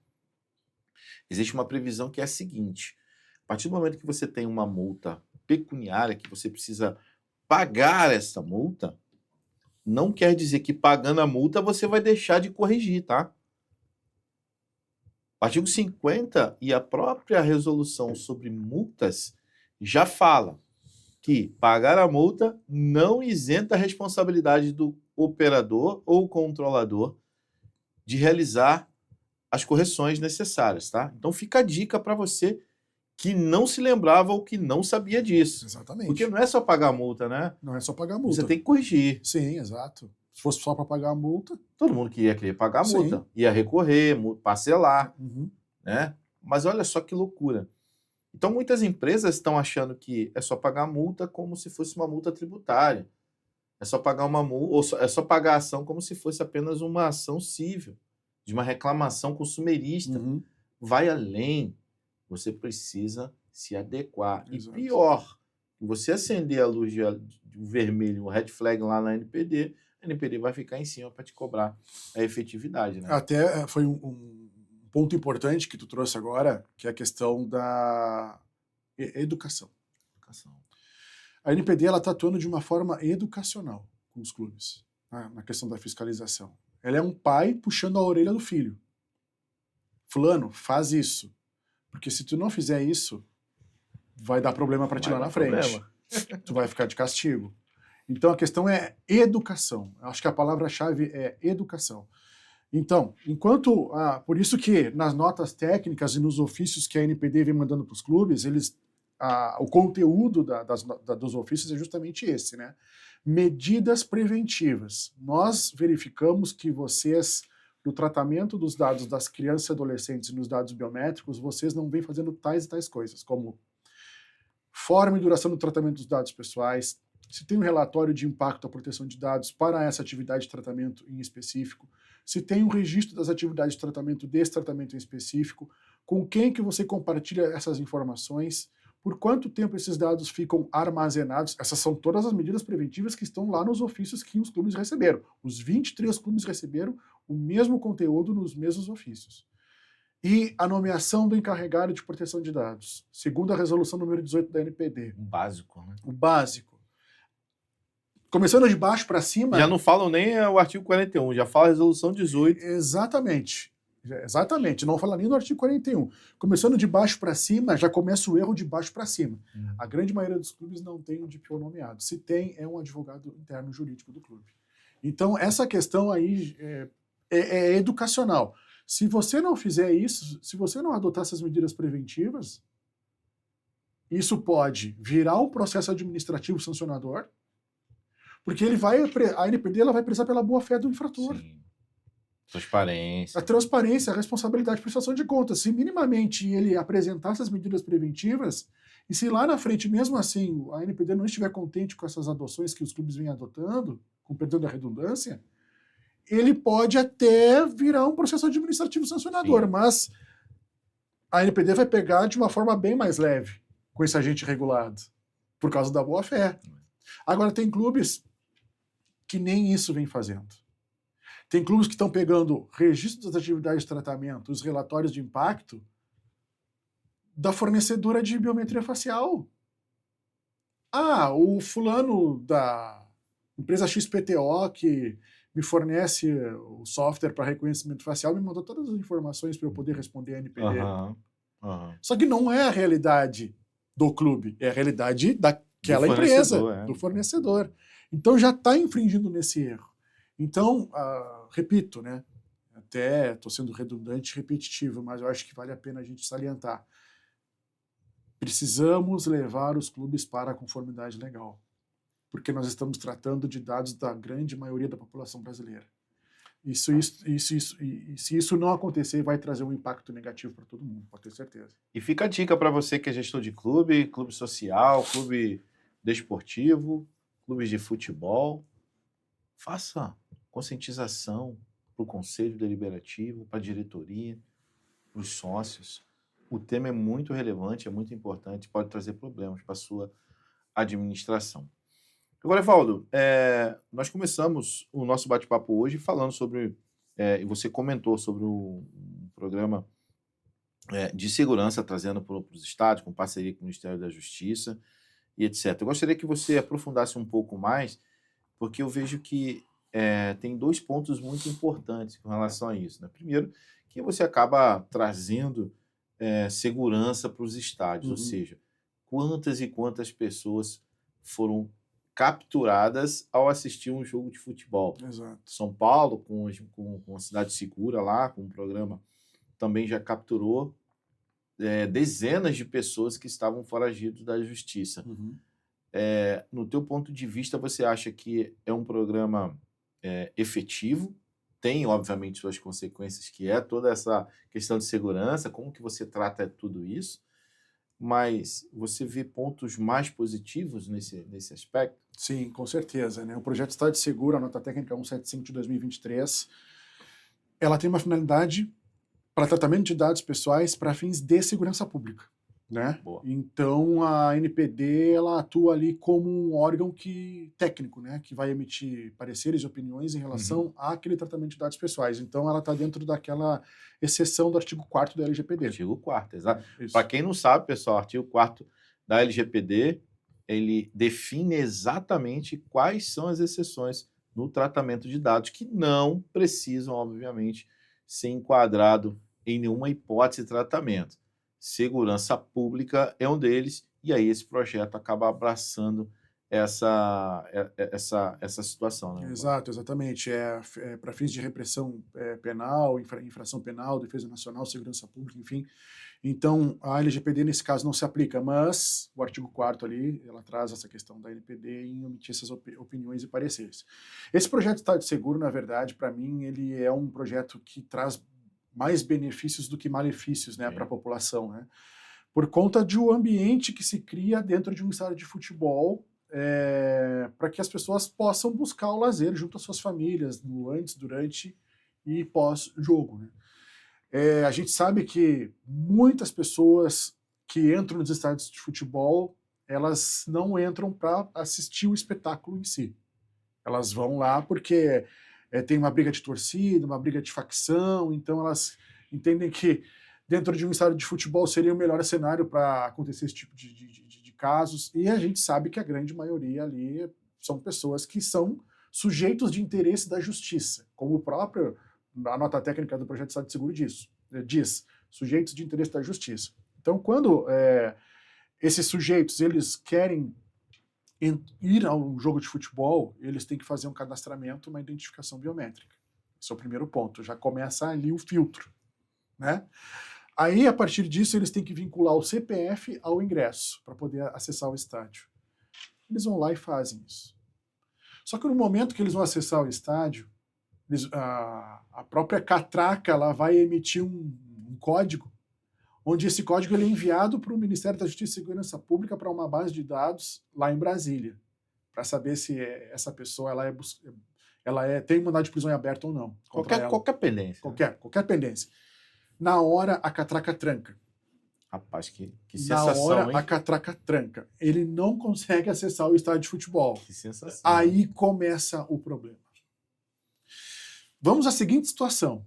existe uma previsão que é a seguinte: a partir do momento que você tem uma multa pecuniária, que você precisa pagar essa multa, não quer dizer que pagando a multa você vai deixar de corrigir, tá? O artigo 50 e a própria resolução sobre multas já fala que pagar a multa não isenta a responsabilidade do operador ou controlador de realizar as correções necessárias, tá? Então fica a dica para você que não se lembrava ou que não sabia disso. Exatamente. Porque não é só pagar a multa, né? Não é só pagar a multa. Você tem que corrigir. Sim, exato. Se fosse só para pagar a multa... Todo mundo ia querer pagar a multa. Sim. Ia recorrer, parcelar, Uhum. né? Mas olha só que loucura. Então, muitas empresas estão achando que é só pagar a multa como se fosse uma multa tributária. É só pagar uma multa, ou é só pagar a ação como se fosse apenas uma ação civil, de uma reclamação consumerista. Uhum. Vai além. Você precisa se adequar. Exato. E pior, você acender a luz de vermelho, o red flag lá na NPD, a NPD vai ficar em cima para te cobrar a efetividade, né? Até foi um ponto importante que tu trouxe agora, que é a questão da educação. A NPD está atuando de uma forma educacional com os clubes, né, na questão da fiscalização. Ela é um pai puxando a orelha do filho. Fulano, faz isso. Porque se tu não fizer isso, vai dar problema para ti lá na frente. Tu vai ficar de castigo. Então a questão é educação. Acho que a palavra-chave é educação. Então, por isso que nas notas técnicas e nos ofícios que a NPD vem mandando para os clubes, o conteúdo dos ofícios é justamente esse, né? Medidas preventivas. Nós verificamos que vocês, no tratamento dos dados das crianças e adolescentes e nos dados biométricos, vocês não vêm fazendo tais e tais coisas, como forma e duração do tratamento dos dados pessoais, se tem um relatório de impacto à proteção de dados para essa atividade de tratamento em específico, se tem um registro das atividades de tratamento desse tratamento em específico, com quem que você compartilha essas informações, por quanto tempo esses dados ficam armazenados. Essas são todas as medidas preventivas que estão lá nos ofícios que os clubes receberam. Os 23 clubes receberam o mesmo conteúdo nos mesmos ofícios. E a nomeação do encarregado de proteção de dados, segundo a resolução número 18 da NPD. O básico, né? O básico. Começando de baixo para cima... Já não falam nem o artigo 41, já fala a resolução 18. Exatamente. Exatamente, não fala nem no artigo 41. Começando de baixo para cima, já começa o erro de baixo para cima. A grande maioria dos clubes não tem um DPO nomeado. Se tem, é um advogado interno jurídico do clube. Então, essa questão aí é educacional. Se você não fizer isso, se você não adotar essas medidas preventivas, isso pode virar um processo administrativo sancionador, porque a NPD ela vai prezar pela boa-fé do infrator. Sim. Transparência. A transparência, a responsabilidade de prestação de contas. Se minimamente ele apresentar essas medidas preventivas, e se lá na frente, mesmo assim, a NPD não estiver contente com essas adoções que os clubes vêm adotando, com perdão da redundância, ele pode até virar um processo administrativo sancionador, Sim. mas a NPD vai pegar de uma forma bem mais leve com esse agente regulado, por causa da boa-fé. Agora, tem clubes que nem isso vem fazendo. Tem clubes que estão pegando registro das atividades de tratamento, os relatórios de impacto da fornecedora de biometria facial. O fulano da empresa XPTO que me fornece o software para reconhecimento facial me mandou todas as informações para eu poder responder a NPD. Só que não é a realidade do clube, é a realidade daquela empresa, do fornecedor. Então já está infringindo nesse erro. Então, repito, né? Até estou sendo redundante e repetitivo, mas eu acho que vale a pena a gente salientar. Precisamos levar os clubes para a conformidade legal, porque nós estamos tratando de dados da grande maioria da população brasileira. E se isso não acontecer, vai trazer um impacto negativo para todo mundo, pode ter certeza. E fica a dica para você que é gestor de clube, clube social, clube desportivo, clubes de futebol. Faça conscientização para o conselho deliberativo, para a diretoria, para os sócios. O tema é muito relevante, é muito importante, pode trazer problemas para a sua administração. Agora, Evaldo, nós começamos o nosso bate-papo hoje falando sobre, e você comentou sobre um programa de segurança trazendo para os estados, com parceria com o Ministério da Justiça e etc. Eu gostaria que você aprofundasse um pouco mais, porque eu vejo que tem dois pontos muito importantes com relação a isso, né? Primeiro, que você acaba trazendo segurança para os estádios, ou seja, quantas e quantas pessoas foram capturadas ao assistir um jogo de futebol. Exato. São Paulo, com a Cidade Segura lá, com um programa, também já capturou dezenas de pessoas que estavam foragidos da justiça. Uhum. No teu ponto de vista, você acha que é um programa efetivo? Tem, obviamente, suas consequências, que é toda essa questão de segurança, como que você trata tudo isso, mas você vê pontos mais positivos nesse aspecto? Sim, com certeza, né? O projeto Estado Seguro, a nota técnica 175 de 2023, ela tem uma finalidade para tratamento de dados pessoais para fins de segurança pública, né? Boa. Então a NPD ela atua ali como um órgão técnico, né, que vai emitir pareceres e opiniões em relação àquele tratamento de dados pessoais. Então ela está dentro daquela exceção do artigo 4º da LGPD. Artigo 4º, exato. Isso. Para quem não sabe, pessoal, o artigo 4º da LGPD, ele define exatamente quais são as exceções no tratamento de dados que não precisam, obviamente, ser enquadrado em nenhuma hipótese de tratamento. Segurança pública é um deles, e aí esse projeto acaba abraçando essa situação. Né? Exato, exatamente. Para fins de repressão penal, infração penal, defesa nacional, segurança pública, enfim. Então, a LGPD nesse caso não se aplica, mas o artigo 4º ali, ela traz essa questão da LGPD em emitir essas opiniões e pareceres. Esse projeto de Estado Seguro, na verdade, para mim, ele é um projeto que traz mais benefícios do que malefícios, né, para a população, né? Por conta de um ambiente que se cria dentro de um estádio de futebol, para que as pessoas possam buscar o lazer junto às suas famílias, no antes, durante e pós-jogo, né? A gente sabe que muitas pessoas que entram nos estádios de futebol, elas não entram para assistir o espetáculo em si. Elas vão lá porque tem uma briga de torcida, uma briga de facção, então elas entendem que dentro de um estádio de futebol seria o melhor cenário para acontecer esse tipo de casos, e a gente sabe que a grande maioria ali são pessoas que são sujeitos de interesse da justiça, como a nota técnica do projeto de Estado Seguro diz, sujeitos de interesse da justiça. Então, quando esses sujeitos eles querem ir a um jogo de futebol, eles têm que fazer um cadastramento, uma identificação biométrica. Esse é o primeiro ponto, já começa ali o filtro, né? Aí, a partir disso, eles têm que vincular o CPF ao ingresso, para poder acessar o estádio. Eles vão lá e fazem isso. Só que no momento que eles vão acessar o estádio, a própria catraca ela vai emitir um código, onde esse código ele é enviado para o Ministério da Justiça e Segurança Pública para uma base de dados lá em Brasília, para saber se essa pessoa tem mandado de prisão em aberto ou não. Qualquer pendência. Qualquer pendência. Na hora, a catraca tranca. Rapaz, que sensação, na hora, hein? a catraca tranca. Ele não consegue acessar o estádio de futebol. Que sensação. Aí começa o problema. Vamos à seguinte situação.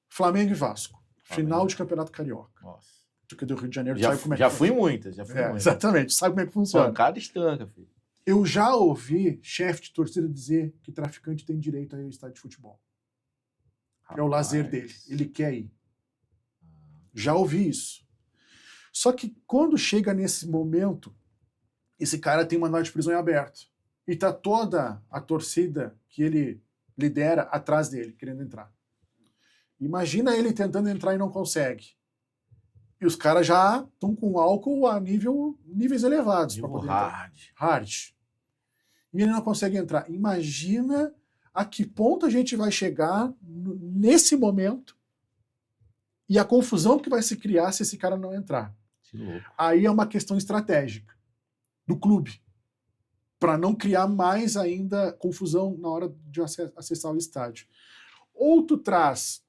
Flamengo e Vasco. Final de Campeonato Carioca. Nossa. Tu que é do Rio de Janeiro, Já, sabe como é que já fui muitas, já fui muitas. Exatamente, sabe como é que funciona. Pancada estanca, filho. Eu já ouvi chefe de torcida dizer que traficante tem direito a ir ao estádio de futebol. É o lazer dele, ele quer ir. Já ouvi isso. Só que quando chega nesse momento, esse cara tem mandado de prisão em aberto. E tá toda a torcida que ele lidera atrás dele, querendo entrar. Imagina ele tentando entrar e não consegue. E os caras já estão com álcool a níveis elevados. Nível poder hard. E ele não consegue entrar. Imagina a que ponto a gente vai chegar nesse momento e a confusão que vai se criar se esse cara não entrar. Que louco. Aí é uma questão estratégica do clube, para não criar mais ainda confusão na hora de acessar o estádio. Ou tu traz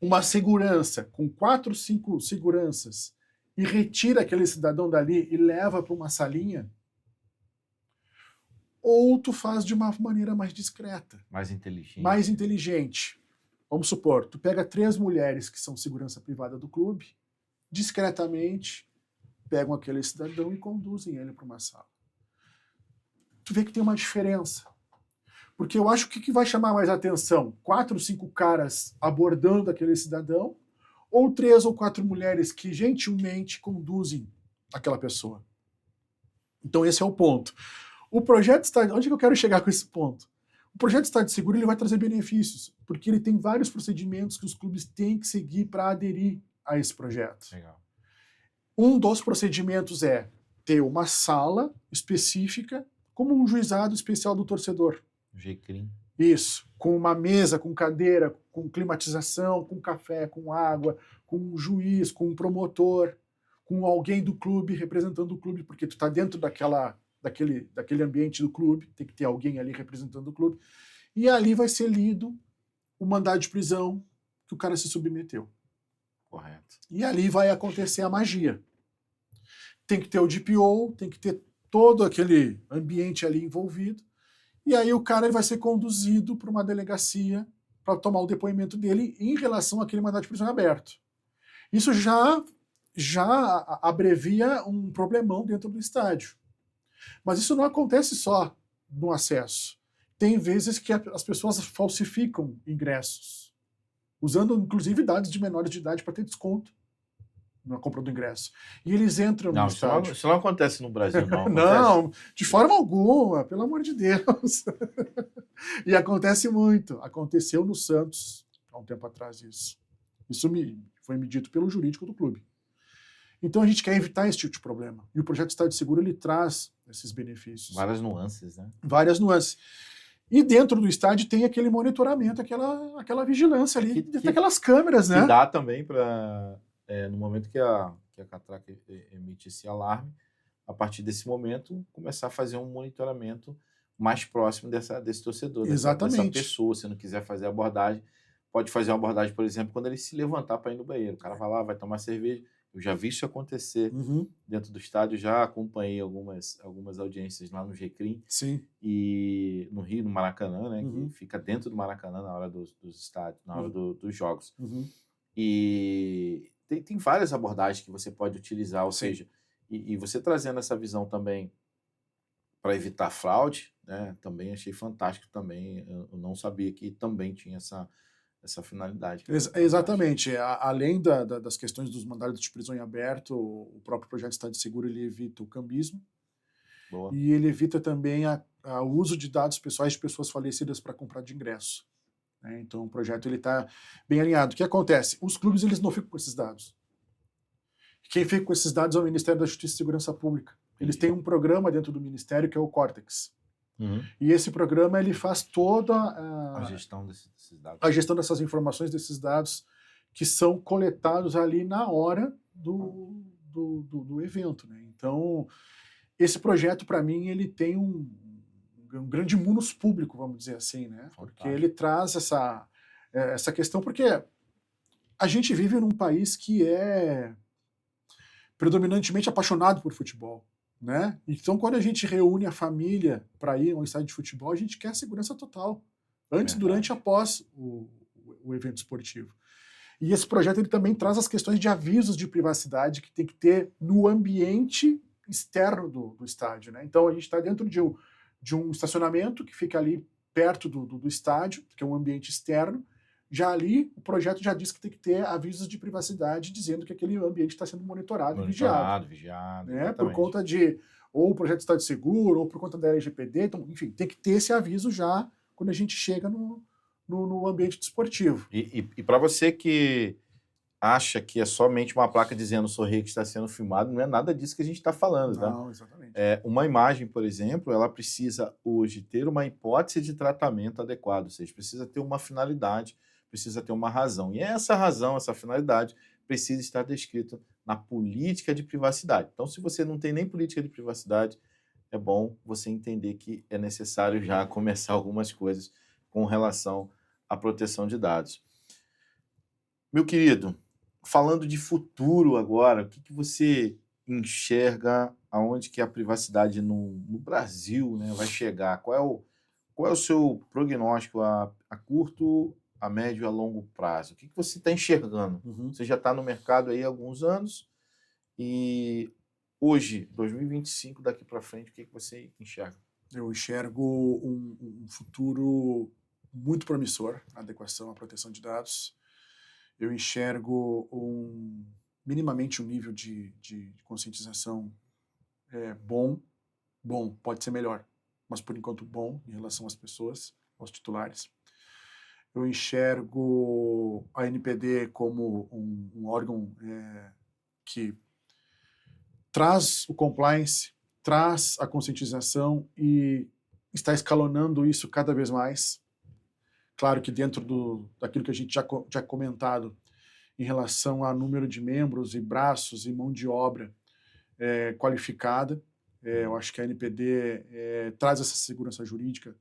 uma segurança com 4, 5 seguranças e retira aquele cidadão dali e leva para uma salinha, ou tu faz de uma maneira mais discreta. Mais inteligente. Mais inteligente. Vamos supor, tu pega 3 mulheres que são segurança privada do clube, discretamente pegam aquele cidadão e conduzem ele para uma sala. Tu vê que tem uma diferença. Porque eu acho que o que vai chamar mais atenção? 4, 5 caras abordando aquele cidadão, ou 3 ou 4 mulheres que gentilmente conduzem aquela pessoa. Então esse é o ponto. O projeto está... Onde que eu quero chegar com esse ponto? O projeto Estado Seguro ele vai trazer benefícios, porque ele tem vários procedimentos que os clubes têm que seguir para aderir a esse projeto. Legal. Um dos procedimentos é ter uma sala específica, como um juizado especial do torcedor. GCRIM. Isso, com uma mesa, com cadeira, com climatização, com café, com água, com um juiz, com um promotor, com alguém do clube representando o clube, porque tu está dentro daquele ambiente do clube, tem que ter alguém ali representando o clube, e ali vai ser lido o mandado de prisão que o cara se submeteu. Correto. E ali vai acontecer a magia. Tem que ter o DPO, tem que ter todo aquele ambiente ali envolvido, e aí o cara vai ser conduzido para uma delegacia para tomar o depoimento dele em relação àquele mandado de prisão aberto. Isso já abrevia um problemão dentro do estádio. Mas isso não acontece só no acesso. Tem vezes que as pessoas falsificam ingressos, usando inclusive dados de menores de idade para ter desconto na compra do ingresso. E eles entram no estádio. Isso não acontece no Brasil, não. Não, de forma alguma, pelo amor de Deus. E acontece muito. Aconteceu no Santos há um tempo atrás isso. Isso foi me dito pelo jurídico do clube. Então a gente quer evitar esse tipo de problema. E o projeto Estádio Seguro ele traz esses benefícios. Várias nuances, né? Várias nuances. E dentro do estádio tem aquele monitoramento, aquela vigilância ali, daquelas câmeras, né? Que dá também para, no momento que a catraca emite esse alarme, a partir desse momento, começar a fazer um monitoramento mais próximo desse torcedor, dessa pessoa. Se não quiser fazer abordagem, pode fazer uma abordagem, por exemplo, quando ele se levantar para ir no banheiro. O cara vai lá, vai tomar cerveja. Eu já vi isso acontecer dentro do estádio, já acompanhei algumas audiências lá no GCRIM. Sim. E no Rio, no Maracanã, né? Que fica dentro do Maracanã na hora dos estádios, na hora dos jogos. E tem várias abordagens que você pode utilizar, ou seja, e você trazendo essa visão também para evitar fraude, né? Também achei fantástico também. Eu não sabia que também tinha essa finalidade. Exatamente. Além das questões dos mandados de prisão em aberto, o próprio projeto Estádio Seguro ele evita o cambismo. Boa. E ele evita também o uso de dados pessoais de pessoas falecidas para comprar de ingresso. Né? Então o projeto está bem alinhado. O que acontece? Os clubes eles não ficam com esses dados. Quem fica com esses dados é o Ministério da Justiça e Segurança Pública. Eles têm um programa dentro do Ministério que é o Córtex. E esse programa ele faz toda a gestão desses dados. A gestão dessas informações, desses dados que são coletados ali na hora do evento. Né? Então, esse projeto, para mim, ele tem um grande munus público, vamos dizer assim, né? Porque ele traz essa questão, porque a gente vive num país que é predominantemente apaixonado por futebol. Né? Então, quando a gente reúne a família para ir a um estádio de futebol, a gente quer segurança total. Antes, durante e após o evento esportivo. E esse projeto ele também traz as questões de avisos de privacidade que tem que ter no ambiente externo do estádio. Né? Então, a gente está dentro de um estacionamento que fica ali perto do estádio, que é um ambiente externo. Já ali, o projeto já diz que tem que ter avisos de privacidade dizendo que aquele ambiente está sendo monitorado e vigiado. Né? Por conta de, ou o projeto Estádio Seguro, ou por conta da LGPD. Então, enfim, tem que ter esse aviso já quando a gente chega no ambiente desportivo. E para você que acha que é somente uma placa dizendo sorri que está sendo filmado, não é nada disso que a gente está falando. Não, exatamente. Uma imagem, por exemplo, ela precisa hoje ter uma hipótese de tratamento adequado, ou seja, precisa ter uma finalidade, precisa ter uma razão. E essa razão, essa finalidade, precisa estar descrita na política de privacidade. Então, se você não tem nem política de privacidade, é bom você entender que é necessário já começar algumas coisas com relação à proteção de dados. Meu querido, falando de futuro agora, o que você enxerga aonde que a privacidade no Brasil, né, vai chegar? Qual é o seu prognóstico a curto, a médio e a longo prazo? O que você está enxergando? Você já está no mercado aí há alguns anos e hoje, 2025, daqui para frente, o que você enxerga? Eu enxergo um futuro muito promissor na adequação à proteção de dados. Eu enxergo minimamente um nível de conscientização bom, pode ser melhor, mas por enquanto bom em relação às pessoas, aos titulares. Eu enxergo a NPD como um órgão que traz o compliance, traz a conscientização e está escalonando isso cada vez mais. Claro que dentro daquilo que a gente já comentado em relação a número de membros e braços e mão de obra qualificada, eu acho que a NPD traz essa segurança jurídica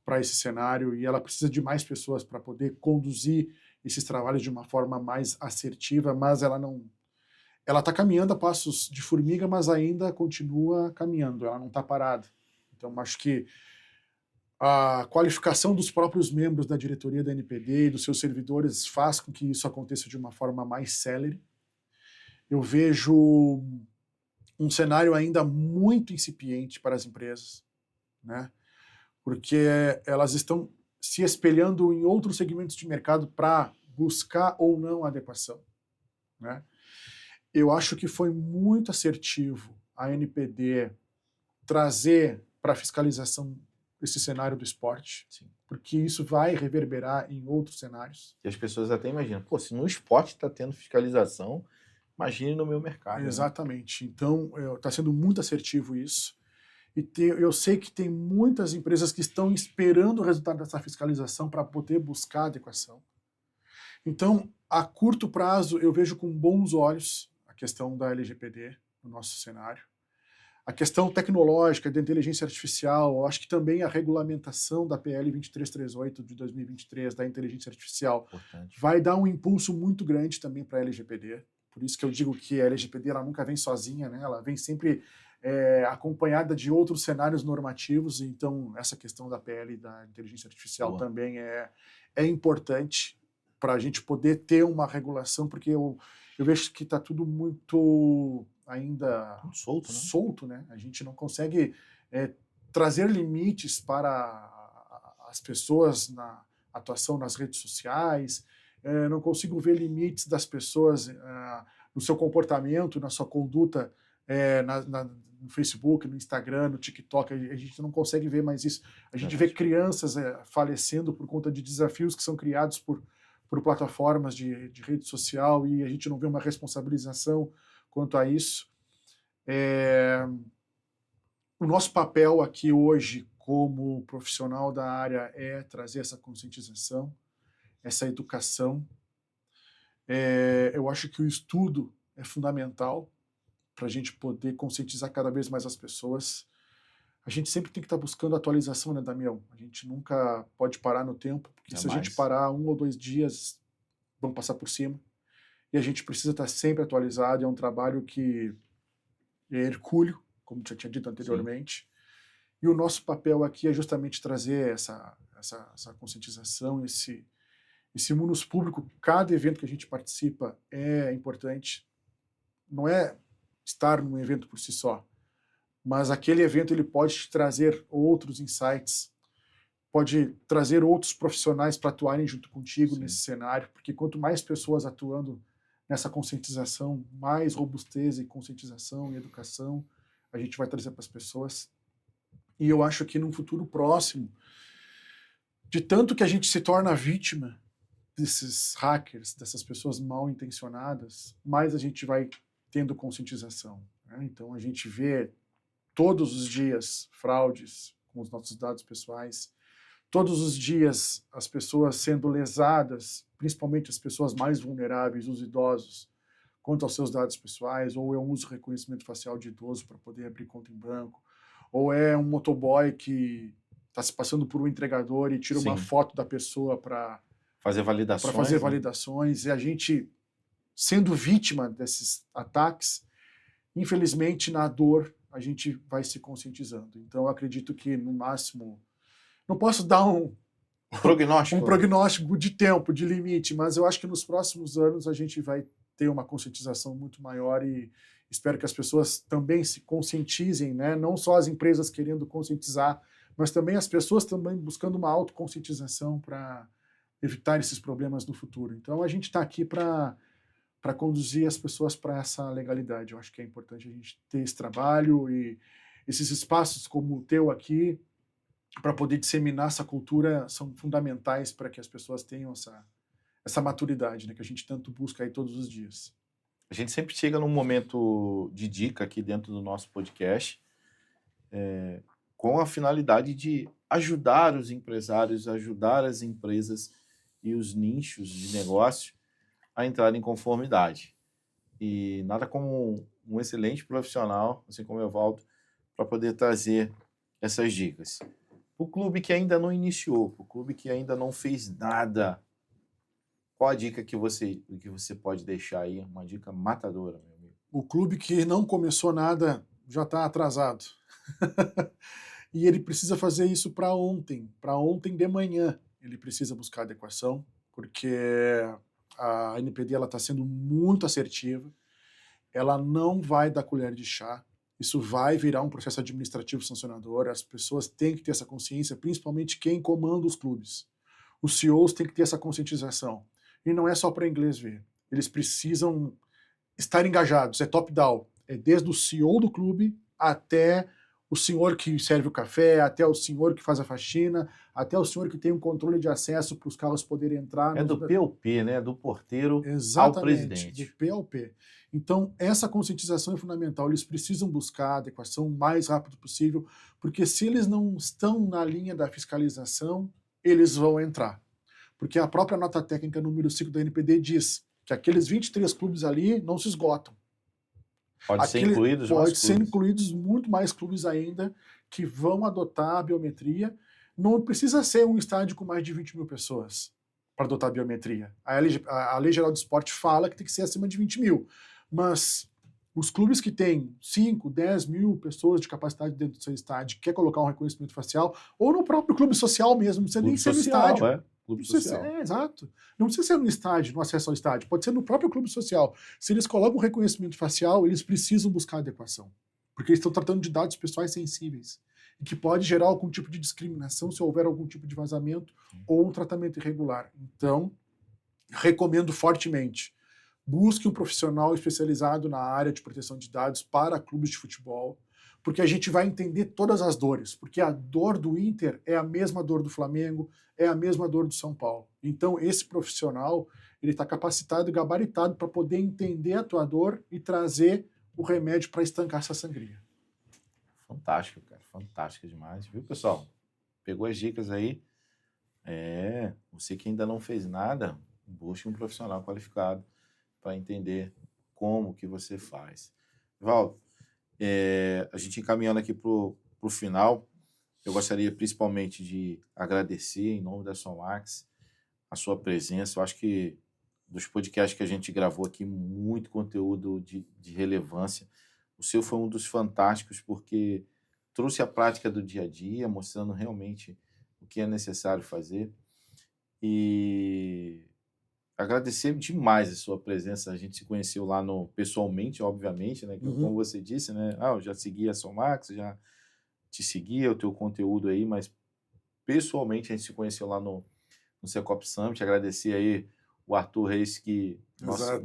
para esse cenário e ela precisa de mais pessoas para poder conduzir esses trabalhos de uma forma mais assertiva, mas ela está caminhando a passos de formiga, mas ainda continua caminhando, ela não está parada. Então, acho que a qualificação dos próprios membros da diretoria da NPD e dos seus servidores faz com que isso aconteça de uma forma mais célere. Eu vejo um cenário ainda muito incipiente para as empresas, né? Porque elas estão se espelhando em outros segmentos de mercado para buscar ou não a adequação, né? Eu acho que foi muito assertivo a NPD trazer para a fiscalização esse cenário do esporte, Sim. porque isso vai reverberar em outros cenários. E as pessoas até imaginam, pô, se no esporte está tendo fiscalização, imagine no meu mercado. Exatamente. Né? Então, está sendo muito assertivo isso. E eu sei que tem muitas empresas que estão esperando o resultado dessa fiscalização para poder buscar adequação. Então, a curto prazo, eu vejo com bons olhos a questão da LGPD no nosso cenário. A questão tecnológica da inteligência artificial, eu acho que também a regulamentação da PL 2338 de 2023, da inteligência artificial, Importante. vai dar um impulso muito grande também para a LGPD. Por isso que eu digo que a LGPD ela nunca vem sozinha, né? Ela vem sempre acompanhada de outros cenários normativos, então essa questão da PL da inteligência artificial também é importante para a gente poder ter uma regulação, porque eu vejo que está tudo muito ainda solto, né? A gente não consegue trazer limites para as pessoas na atuação nas redes sociais, não consigo ver limites das pessoas no seu comportamento, na sua conduta no Facebook, no Instagram, no TikTok, a gente não consegue ver mais isso. A gente vê crianças falecendo por conta de desafios que são criados por plataformas de rede social e a gente não vê uma responsabilização quanto a isso. O nosso papel aqui hoje, como profissional da área, é trazer essa conscientização, essa educação. Eu acho que o estudo é fundamental para a gente poder conscientizar cada vez mais as pessoas. A gente sempre tem que estar buscando atualização, né, Damião? A gente nunca pode parar no tempo, porque se a gente parar 1 ou 2 dias, vão passar por cima. E a gente precisa estar sempre atualizado, é um trabalho que é hercúleo, como já tinha dito anteriormente. Sim. E o nosso papel aqui é justamente trazer essa conscientização, esse munus público. Cada evento que a gente participa é importante. Não é estar num evento por si só, mas aquele evento ele pode te trazer outros insights, pode trazer outros profissionais para atuarem junto contigo nesse cenário, porque quanto mais pessoas atuando nessa conscientização, mais robustez e conscientização e educação a gente vai trazer para as pessoas. E eu acho que num futuro próximo, de tanto que a gente se torna vítima desses hackers, dessas pessoas mal intencionadas, mais a gente vai tendo conscientização. Né? Então a gente vê todos os dias fraudes com os nossos dados pessoais, todos os dias as pessoas sendo lesadas, principalmente as pessoas mais vulneráveis, os idosos, quanto aos seus dados pessoais, ou é um uso de reconhecimento facial de idoso para poder abrir conta em banco, ou é um motoboy que está se passando por um entregador e tira uma foto da pessoa para fazer validações, e a gente, sendo vítima desses ataques, infelizmente, na dor, a gente vai se conscientizando. Então, eu acredito que, no máximo, não posso dar um prognóstico de tempo, de limite, mas eu acho que nos próximos anos a gente vai ter uma conscientização muito maior e espero que as pessoas também se conscientizem, né? Não só as empresas querendo conscientizar, mas também as pessoas também buscando uma autoconscientização para evitar esses problemas no futuro. Então, a gente está aqui para conduzir as pessoas para essa legalidade. Eu acho que é importante a gente ter esse trabalho e esses espaços como o teu aqui para poder disseminar essa cultura são fundamentais para que as pessoas tenham essa maturidade, né, que a gente tanto busca aí todos os dias. A gente sempre chega num momento de dica aqui dentro do nosso podcast, com a finalidade de ajudar os empresários, ajudar as empresas e os nichos de negócio a entrar em conformidade. E nada como um excelente profissional, assim como o Evaldo, para poder trazer essas dicas. O clube que ainda não iniciou, o clube que ainda não fez nada, qual a dica que você pode deixar aí? Uma dica matadora, meu amigo. O clube que não começou nada já está atrasado. E ele precisa fazer isso para ontem de manhã. Ele precisa buscar adequação, porque a NPD está sendo muito assertiva, ela não vai dar colher de chá, isso vai virar um processo administrativo sancionador, as pessoas têm que ter essa consciência, principalmente quem comanda os clubes. Os CEOs têm que ter essa conscientização. E não é só para inglês ver. Eles precisam estar engajados, é top-down. É desde o CEO do clube até o senhor que serve o café, até o senhor que faz a faxina, até o senhor que tem um controle de acesso para os carros poderem entrar. É do POP, né? Do porteiro Exatamente, ao presidente. Do POP. Então, essa conscientização é fundamental. Eles precisam buscar a adequação o mais rápido possível, porque se eles não estão na linha da fiscalização, eles vão entrar. Porque a própria nota técnica número 5 da NPD diz que aqueles 23 clubes ali não se esgotam. Pode ser incluídos mais clubes. Pode ser incluídos muito mais clubes ainda que vão adotar a biometria. Não precisa ser um estádio com mais de 20 mil pessoas para adotar a biometria. A Lei Geral do Esporte fala que tem que ser acima de 20 mil. Mas os clubes que têm 5, 10 mil pessoas de capacidade dentro do seu estádio, quer colocar um reconhecimento facial, ou no próprio clube social mesmo, não precisa nem ser no estádio. Clube social. Exato. Não precisa ser no estádio, no acesso ao estádio, pode ser no próprio clube social. Se eles colocam um reconhecimento facial, eles precisam buscar adequação. Porque eles estão tratando de dados pessoais sensíveis. E que pode gerar algum tipo de discriminação se houver algum tipo de vazamento ou um tratamento irregular. Então, recomendo fortemente. Busque um profissional especializado na área de proteção de dados para clubes de futebol, porque a gente vai entender todas as dores, porque a dor do Inter é a mesma dor do Flamengo, é a mesma dor do São Paulo. Então, esse profissional, ele está capacitado e gabaritado para poder entender a tua dor e trazer o remédio para estancar essa sangria. Fantástico, cara. Fantástico demais. Viu, pessoal? Pegou as dicas aí? Você que ainda não fez nada, busque um profissional qualificado para entender como que você faz. Valdo, a gente encaminhando aqui para o final, eu gostaria principalmente de agradecer, em nome da Somax, a sua presença. Eu acho que dos podcasts que a gente gravou aqui, muito conteúdo de relevância. O seu foi um dos fantásticos, porque trouxe a prática do dia a dia, mostrando realmente o que é necessário fazer. E agradecer demais a sua presença. A gente se conheceu lá pessoalmente, obviamente, né? Como você disse, né? Eu já segui a Somax, já te seguia o teu conteúdo aí, mas pessoalmente a gente se conheceu lá no Secop Summit. Agradecer aí o Arthur Reis, que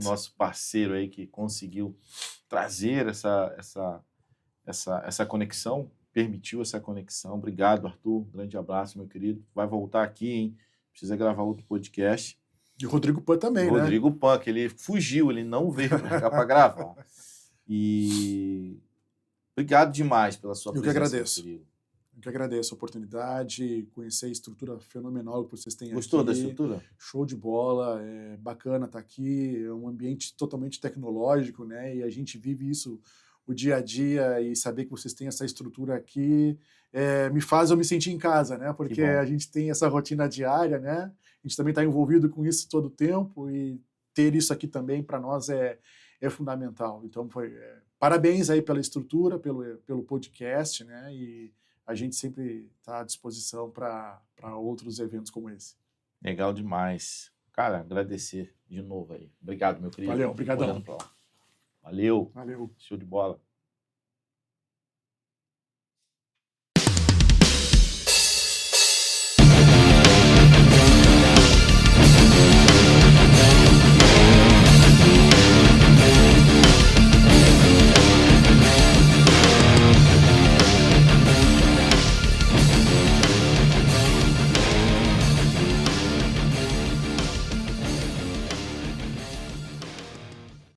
nosso parceiro aí, que conseguiu trazer essa conexão, permitiu essa conexão. Obrigado, Arthur. Grande abraço, meu querido. Vai voltar aqui, hein? Precisa gravar outro podcast. E o Rodrigo Pan também, né? Rodrigo Pan, que ele fugiu, ele não veio para cá para gravar. E obrigado demais pela sua presença. Eu que agradeço. Eu que agradeço a oportunidade, conhecer a estrutura fenomenal que vocês têm aqui. Gostou da estrutura? Show de bola, é bacana estar aqui, é um ambiente totalmente tecnológico, né? E a gente vive isso o dia a dia, e saber que vocês têm essa estrutura aqui me faz eu me sentir em casa, né? Porque a gente tem essa rotina diária, né? A gente também está envolvido com isso todo o tempo, e ter isso aqui também para nós é fundamental. Então, parabéns aí pela estrutura, pelo podcast, né? E a gente sempre está à disposição para outros eventos como esse. Legal demais. Cara, agradecer de novo aí. Obrigado, meu querido. Valeu, obrigadão. Valeu. Valeu. Show de bola.